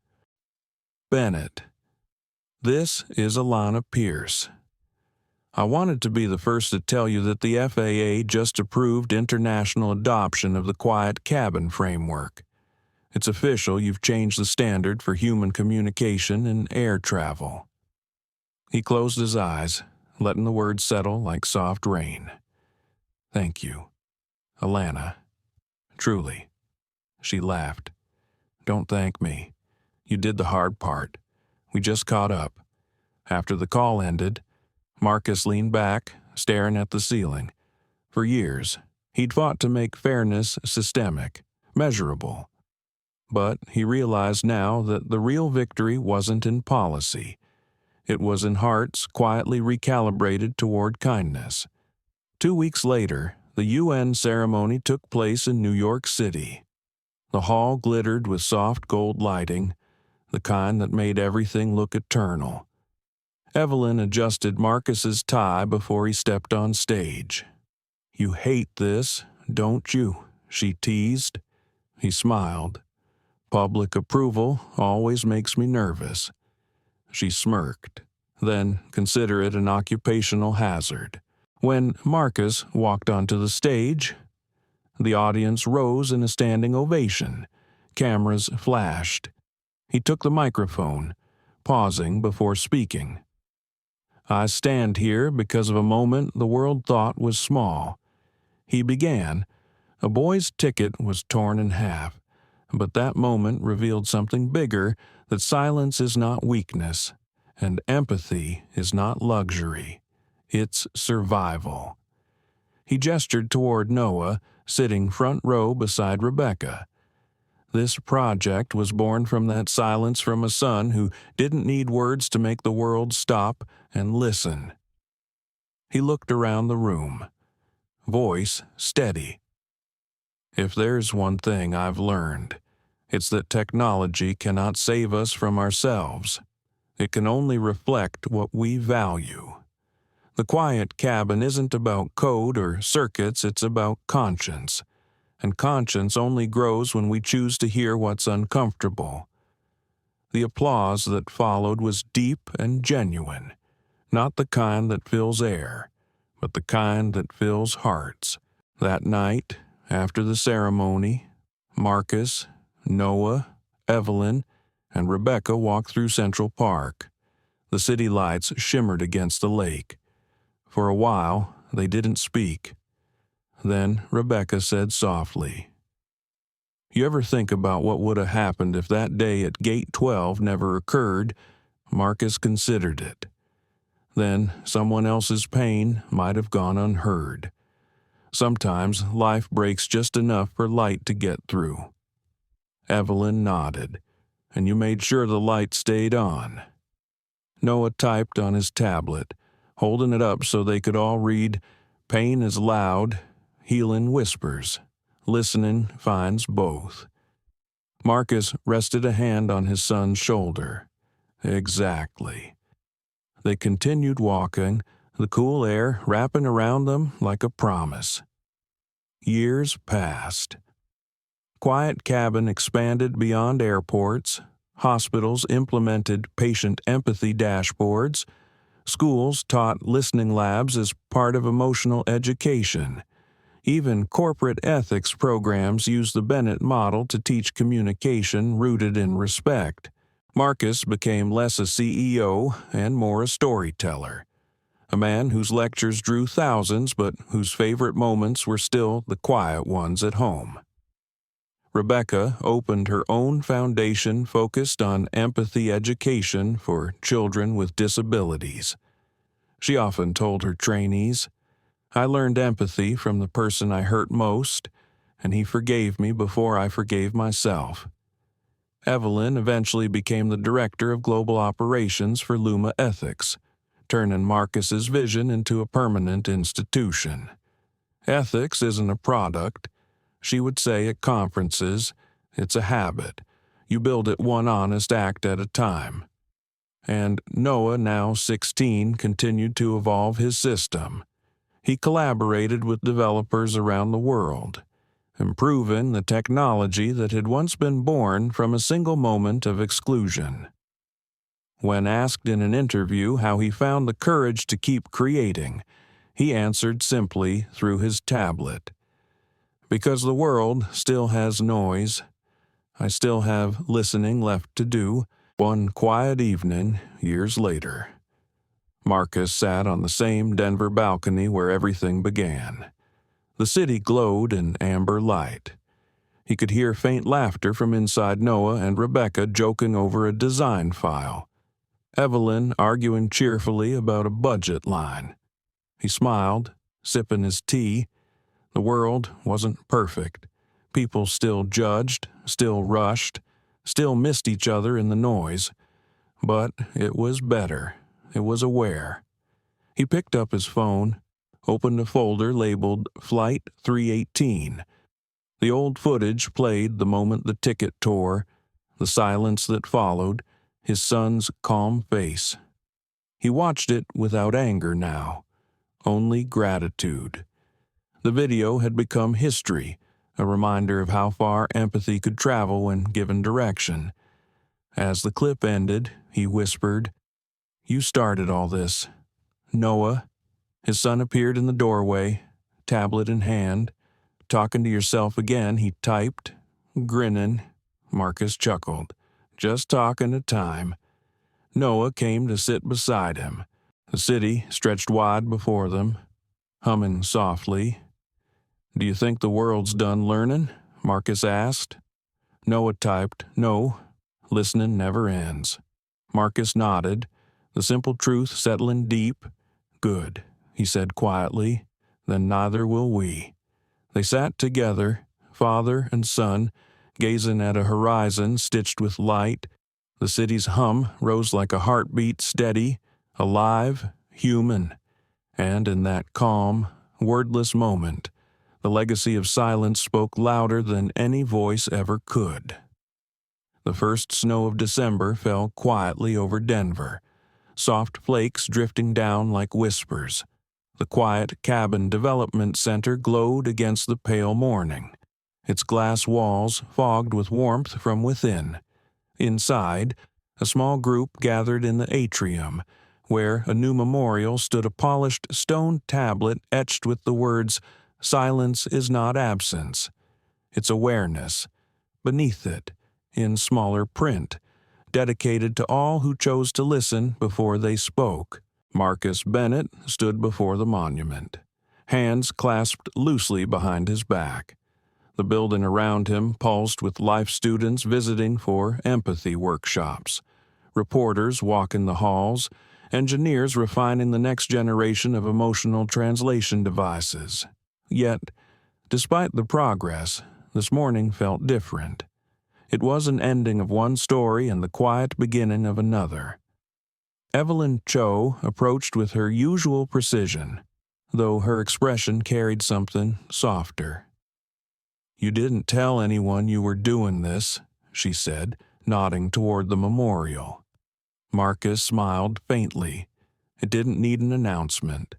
Bennett. This is Alana Pierce. I wanted to be the first to tell you that the FAA just approved international adoption of the quiet cabin framework. It's official, you've changed the standard for human communication in air travel." He closed his eyes, letting the words settle like soft rain. "Thank you, Alana. Truly." She laughed. "Don't thank me. You did the hard part. We just caught up." After the call ended, Marcus leaned back, staring at the ceiling. For years, he'd fought to make fairness systemic, measurable. But he realized now that the real victory wasn't in policy. It was in hearts quietly recalibrated toward kindness. 2 weeks later, the UN ceremony took place in New York City. The hall glittered with soft gold lighting, the kind that made everything look eternal. Evelyn adjusted Marcus's tie before he stepped on stage. "You hate this, don't you?" she teased. He smiled. "Public approval always makes me nervous." She smirked. "Then consider it an occupational hazard." When Marcus walked onto the stage, the audience rose in a standing ovation. Cameras flashed. He took the microphone, pausing before speaking. "I stand here because of a moment the world thought was small." He began. A boy's ticket was torn in half, but that moment revealed something bigger, that silence is not weakness, And empathy is not luxury. It's survival. He gestured toward Noah, sitting front row beside Rebecca. This project was born from that silence from a son who didn't need words to make the world stop and listen. He looked around the room, voice steady. If there's one thing I've learned, it's that technology cannot save us from ourselves. It can only reflect what we value. The quiet cabin isn't about code or circuits, it's about conscience. And conscience only grows when we choose to hear what's uncomfortable. The applause that followed was deep and genuine, not the kind that fills air, but the kind that fills hearts. That night, after the ceremony, Marcus, Noah, Evelyn, and Rebecca walked through Central Park. The city lights shimmered against the lake. For a while, they didn't speak. Then Rebecca said softly, "You ever think about what would have happened if that day at Gate 12 never occurred?" Marcus considered it. Then someone else's pain might have gone unheard. Sometimes life breaks just enough for light to get through. Evelyn nodded, "And you made sure the light stayed on." Noah typed on his tablet, holding it up so they could all read, "Pain is loud, healing whispers. Listening finds both." Marcus rested a hand on his son's shoulder. Exactly. They continued walking, the cool air wrapping around them like a promise. Years passed. Quiet cabin expanded beyond airports. Hospitals implemented patient empathy dashboards. Schools taught listening labs as part of emotional education. Even corporate ethics programs use the Bennett model to teach communication rooted in respect. Marcus became less a CEO and more a storyteller. A man whose lectures drew thousands but whose favorite moments were still the quiet ones at home. Rebecca opened her own foundation focused on empathy education for children with disabilities. She often told her trainees, "I learned empathy from the person I hurt most, and he forgave me before I forgave myself." Evelyn eventually became the director of global operations for Luma Ethics, turning Marcus's vision into a permanent institution. Ethics isn't a product. She would say at conferences, it's a habit. You build it one honest act at a time. And Noah, now 16, continued to evolve his system. He collaborated with developers around the world, improving the technology that had once been born from a single moment of exclusion. When asked in an interview how he found the courage to keep creating, he answered simply through his tablet. "Because the world still has noise. I still have listening left to do." One quiet evening, years later, Marcus sat on the same Denver balcony where everything began. The city glowed in amber light. He could hear faint laughter from inside Noah and Rebecca joking over a design file. Evelyn arguing cheerfully about a budget line. He smiled, sipping his tea. The world wasn't perfect. People still judged, still rushed, still missed each other in the noise. But it was better. It was aware. He picked up his phone, opened a folder labeled Flight 318. The old footage played the moment the ticket tore, the silence that followed, his son's calm face. He watched it without anger now, only gratitude. The video had become history, a reminder of how far empathy could travel when given direction. As the clip ended, he whispered, "You started all this, Noah." His son appeared in the doorway, tablet in hand. "Talking to yourself again," he typed. Grinning, Marcus chuckled. "Just talking to time." Noah came to sit beside him. The city stretched wide before them, humming softly. "Do you think the world's done learning?" Marcus asked. Noah typed, "No, listening never ends." Marcus nodded, the simple truth settling deep. "Good," he said quietly, "then neither will we." They sat together, father and son, gazing at a horizon stitched with light. The city's hum rose like a heartbeat, steady, alive, human. And in that calm, wordless moment, the legacy of silence spoke louder than any voice ever could. The first snow of December fell quietly over Denver, soft flakes drifting down like whispers. The quiet cabin development center glowed against the pale morning, its glass walls fogged with warmth from within. Inside, a small group gathered in the atrium, where a new memorial stood, a polished stone tablet etched with the words, "Silence is not absence, it's awareness." Beneath it, in smaller print, dedicated to all who chose to listen before they spoke, Marcus Bennett stood before the monument, hands clasped loosely behind his back. The building around him pulsed with life students visiting for empathy workshops, reporters walking the halls, engineers refining the next generation of emotional translation devices. Yet, despite the progress, this morning felt different. It was an ending of one story and the quiet beginning of another. Evelyn Cho approached with her usual precision, though her expression carried something softer. "You didn't tell anyone you were doing this," she said, nodding toward the memorial. Marcus smiled faintly. It didn't need an announcement.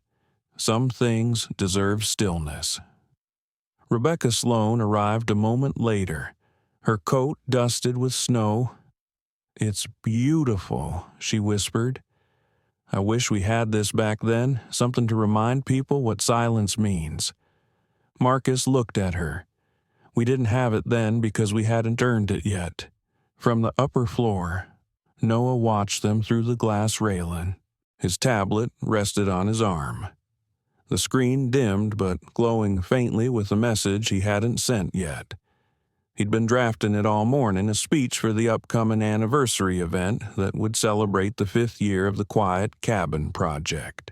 Some things deserve stillness. Rebecca Sloan arrived a moment later, her coat dusted with snow. "It's beautiful," she whispered. "I wish we had this back then, something to remind people what silence means." Marcus looked at her. "We didn't have it then because we hadn't earned it yet." From the upper floor, Noah watched them through the glass railing. His tablet rested on his arm. The screen dimmed but glowing faintly with a message he hadn't sent yet. He'd been drafting it all morning, a speech for the upcoming anniversary event that would celebrate the 5th year of the Quiet Cabin Project.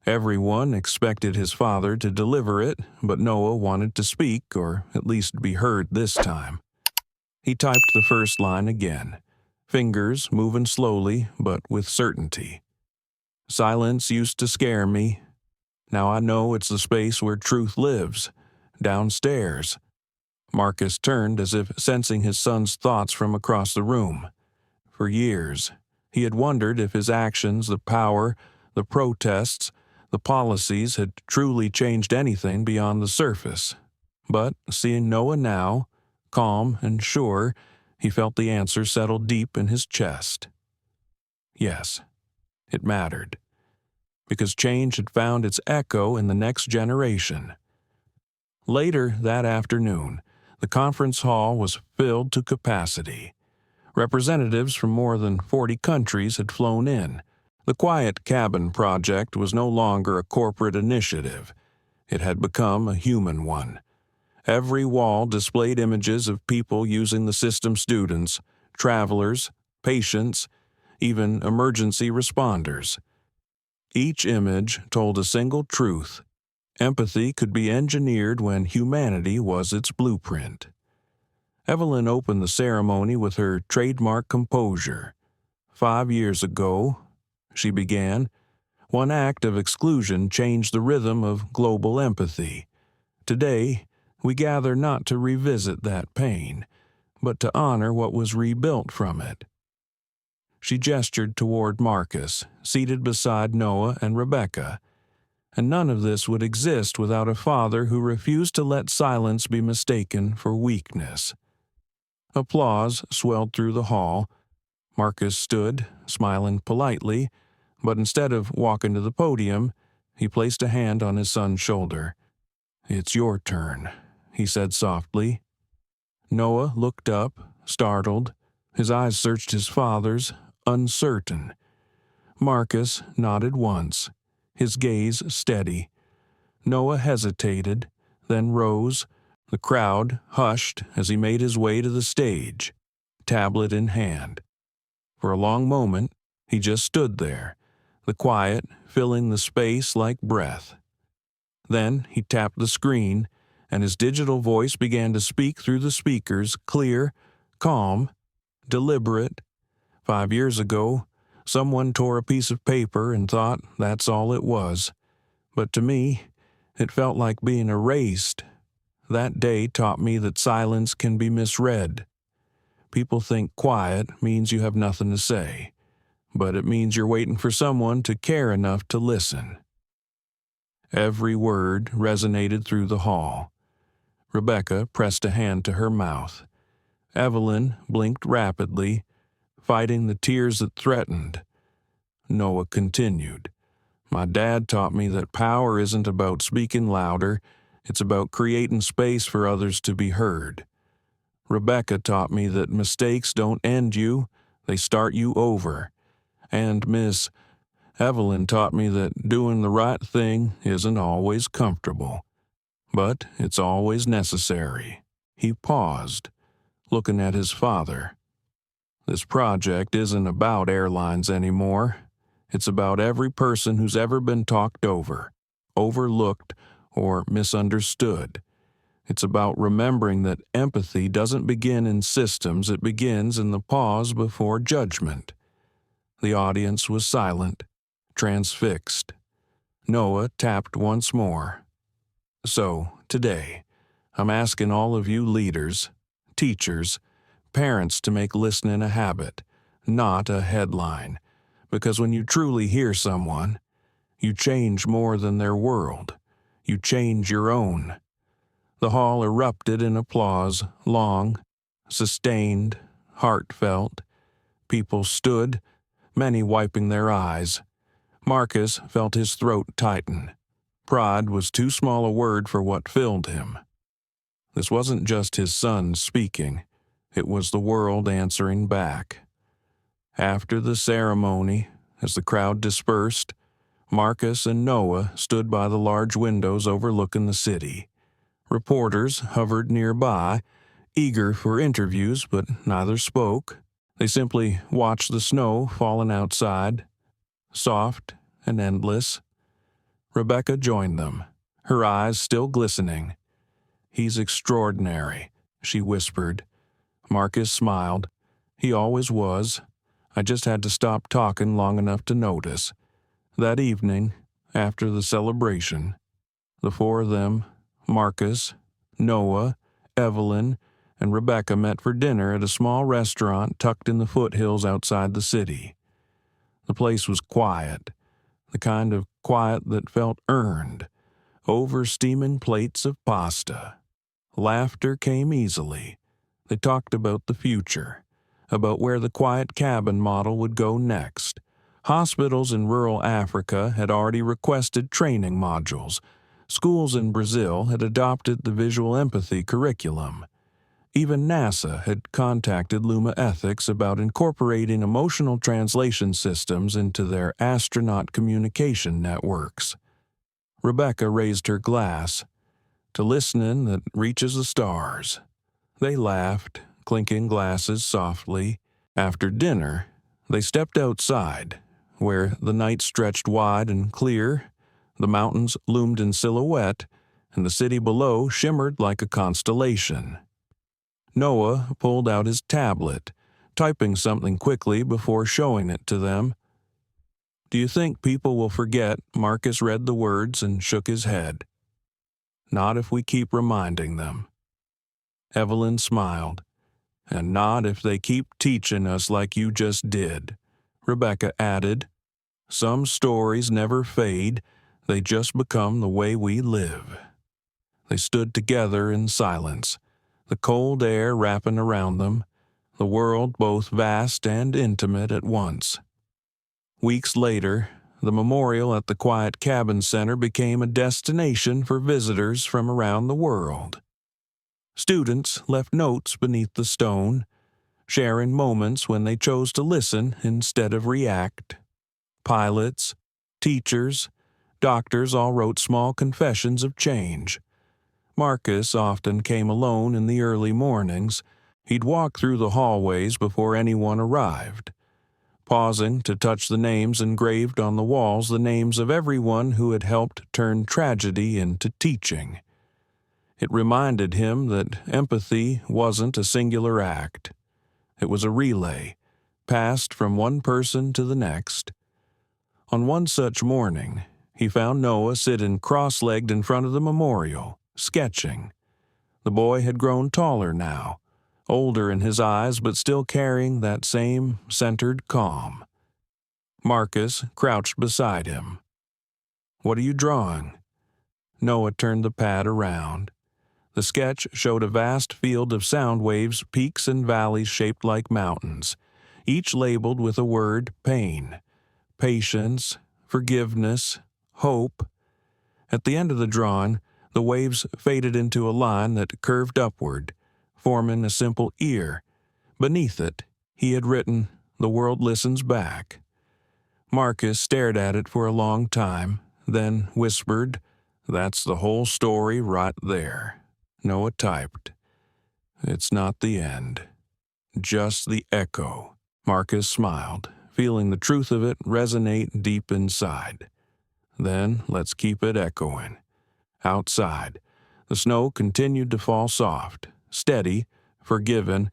Everyone expected his father to deliver it, but Noah wanted to speak, or at least be heard this time. He typed the first line again, fingers moving slowly but with certainty. "Silence used to scare me. Now I know it's the space where truth lives. Downstairs." Marcus turned as if sensing his son's thoughts from across the room. For years, he had wondered if his actions, the power, the protests, the policies had truly changed anything beyond the surface. But seeing Noah now, calm and sure, he felt the answer settle deep in his chest. Yes, it mattered. Because change had found its echo in the next generation. Later that afternoon, the conference hall was filled to capacity. Representatives from more than 40 countries had flown in. The Quiet Cabin Project was no longer a corporate initiative. It had become a human one. Every wall displayed images of people using the system: students, travelers, patients, even emergency responders. Each image told a single truth: empathy could be engineered when humanity was its blueprint. Evelyn opened the ceremony with her trademark composure. 5 years ago, she began, one act of exclusion changed the rhythm of global empathy. Today, we gather not to revisit that pain, but to honor what was rebuilt from it. She gestured toward Marcus, seated beside Noah and Rebecca. And none of this would exist without a father who refused to let silence be mistaken for weakness. Applause swelled through the hall. Marcus stood, smiling politely, but instead of walking to the podium, he placed a hand on his son's shoulder. "It's your turn," he said softly. Noah looked up, startled. His eyes searched his father's, uncertain. Marcus nodded once, his gaze steady. Noah hesitated, then rose. The crowd hushed as he made his way to the stage, tablet in hand. For a long moment, He just stood there, the quiet filling the space like breath. Then he tapped the screen, and his digital voice began to speak through the speakers, clear, calm, deliberate. 5 years ago, someone tore a piece of paper and thought that's all it was. But to me, it felt like being erased. That day taught me that silence can be misread. People think quiet means you have nothing to say, but it means you're waiting for someone to care enough to listen. Every word resonated through the hall. Rebecca pressed a hand to her mouth. Evelyn blinked rapidly, fighting the tears that threatened. Noah continued. My dad taught me that power isn't about speaking louder, it's about creating space for others to be heard. Rebecca taught me that mistakes don't end you, they start you over. And Miss Evelyn taught me that doing the right thing isn't always comfortable, but it's always necessary. He paused, looking at his father. This project isn't about airlines anymore. It's about every person who's ever been talked over, overlooked, or misunderstood. It's about remembering that empathy doesn't begin in systems, it begins in the pause before judgment. The audience was silent, transfixed. Noah tapped once more. So, today, I'm asking all of you leaders, teachers, parents to make listening a habit, not a headline. Because when you truly hear someone, you change more than their world. You change your own. The hall erupted in applause, long, sustained, heartfelt. People stood, many wiping their eyes. Marcus felt his throat tighten. Pride was too small a word for what filled him. This wasn't just his son speaking. It was the world answering back. After the ceremony, as the crowd dispersed, Marcus and Noah stood by the large windows overlooking the city. Reporters hovered nearby, eager for interviews, but neither spoke. They simply watched the snow falling outside, soft and endless. Rebecca joined them, her eyes still glistening. "He's extraordinary," she whispered. Marcus smiled. "He always was. I just had to stop talking long enough to notice." That evening, after the celebration, the four of them, Marcus, Noah, Evelyn, and Rebecca, met for dinner at a small restaurant tucked in the foothills outside the city. The place was quiet, the kind of quiet that felt earned, over steaming plates of pasta. Laughter came easily. They talked about the future, about where the quiet cabin model would go next. Hospitals in rural Africa had already requested training modules. Schools in Brazil had adopted the visual empathy curriculum. Even NASA had contacted Luma Ethics about incorporating emotional translation systems into their astronaut communication networks. Rebecca raised her glass. "To listening that reaches the stars." They laughed, clinking glasses softly. After dinner, they stepped outside, where the night stretched wide and clear, the mountains loomed in silhouette, and the city below shimmered like a constellation. Noah pulled out his tablet, typing something quickly before showing it to them. "Do you think people will forget?" Marcus read the words and shook his head. "Not if we keep reminding them." Evelyn smiled. "And not if they keep teaching us like you just did." Rebecca added, "Some stories never fade, they just become the way we live." They stood together in silence, the cold air wrapping around them, the world both vast and intimate at once. Weeks later, the memorial at the Quiet Cabin Center became a destination for visitors from around the world. Students left notes beneath the stone, sharing moments when they chose to listen instead of react. Pilots, teachers, doctors all wrote small confessions of change. Marcus often came alone in the early mornings. He'd walk through the hallways before anyone arrived. pausing to touch the names engraved on the walls, the names of everyone who had helped turn tragedy into teaching. It reminded him that empathy wasn't a singular act. It was a relay, passed from one person to the next. On one such morning, he found Noah sitting cross-legged in front of the memorial, sketching. The boy had grown taller now, older in his eyes, but still carrying that same centered calm. Marcus crouched beside him. "What are you drawing?" Noah turned the pad around. The sketch showed a vast field of sound waves, peaks and valleys shaped like mountains, each labeled with a word: pain, patience, forgiveness, hope. At the end of the drawing, the waves faded into a line that curved upward, forming a simple ear. Beneath it, he had written, "The world listens back." Marcus stared at it for a long time, then whispered, "That's the whole story right there." Noah typed, "It's not the end, just the echo." Marcus smiled, feeling the truth of it resonate deep inside. "Then let's keep it echoing." Outside, the snow continued to fall soft, steady, forgiving.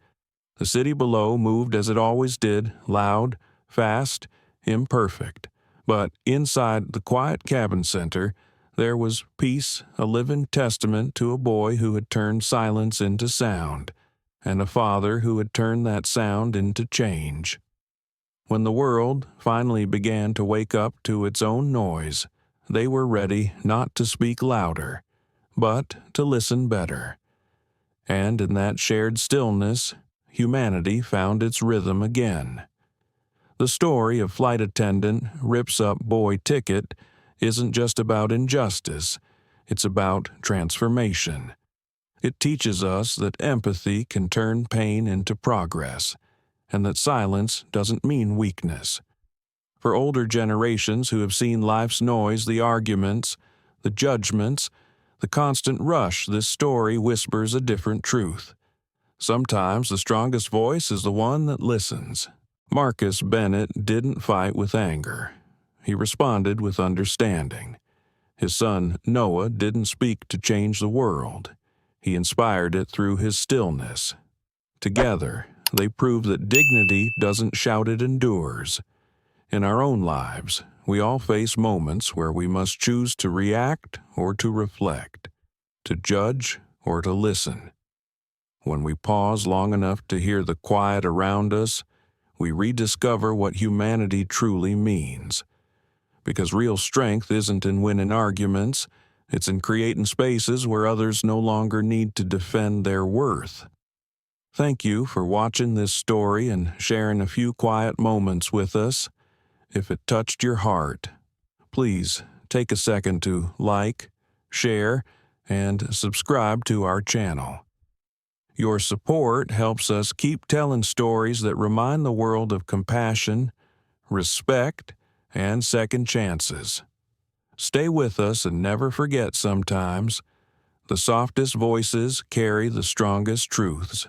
The city below moved as it always did, loud, fast, imperfect. But inside the quiet cabin center, there was peace, a living testament to a boy who had turned silence into sound, and a father who had turned that sound into change. When the world finally began to wake up to its own noise, they were ready not to speak louder, but to listen better. And in that shared stillness, humanity found its rhythm again. The story of Flight Attendant Rips Up Boy Ticket isn't just about injustice, it's about transformation. It teaches us that empathy can turn pain into progress, and that silence doesn't mean weakness. For older generations who have seen life's noise, the arguments, the judgments, the constant rush, this story whispers a different truth. Sometimes the strongest voice is the one that listens. Marcus Bennett didn't fight with anger. He responded with understanding. His son, Noah, didn't speak to change the world. He inspired it through his stillness. Together, they prove that dignity doesn't shout, it endures. In our own lives, we all face moments where we must choose to react or to reflect, to judge or to listen. When we pause long enough to hear the quiet around us, we rediscover what humanity truly means. Because real strength isn't in winning arguments, it's in creating spaces where others no longer need to defend their worth. Thank you for watching this story and sharing a few quiet moments with us. If it touched your heart, please take a second to like, share, and subscribe to our channel. Your support helps us keep telling stories that remind the world of compassion, respect, and second chances. Stay with us and never forget, sometimes the softest voices carry the strongest truths.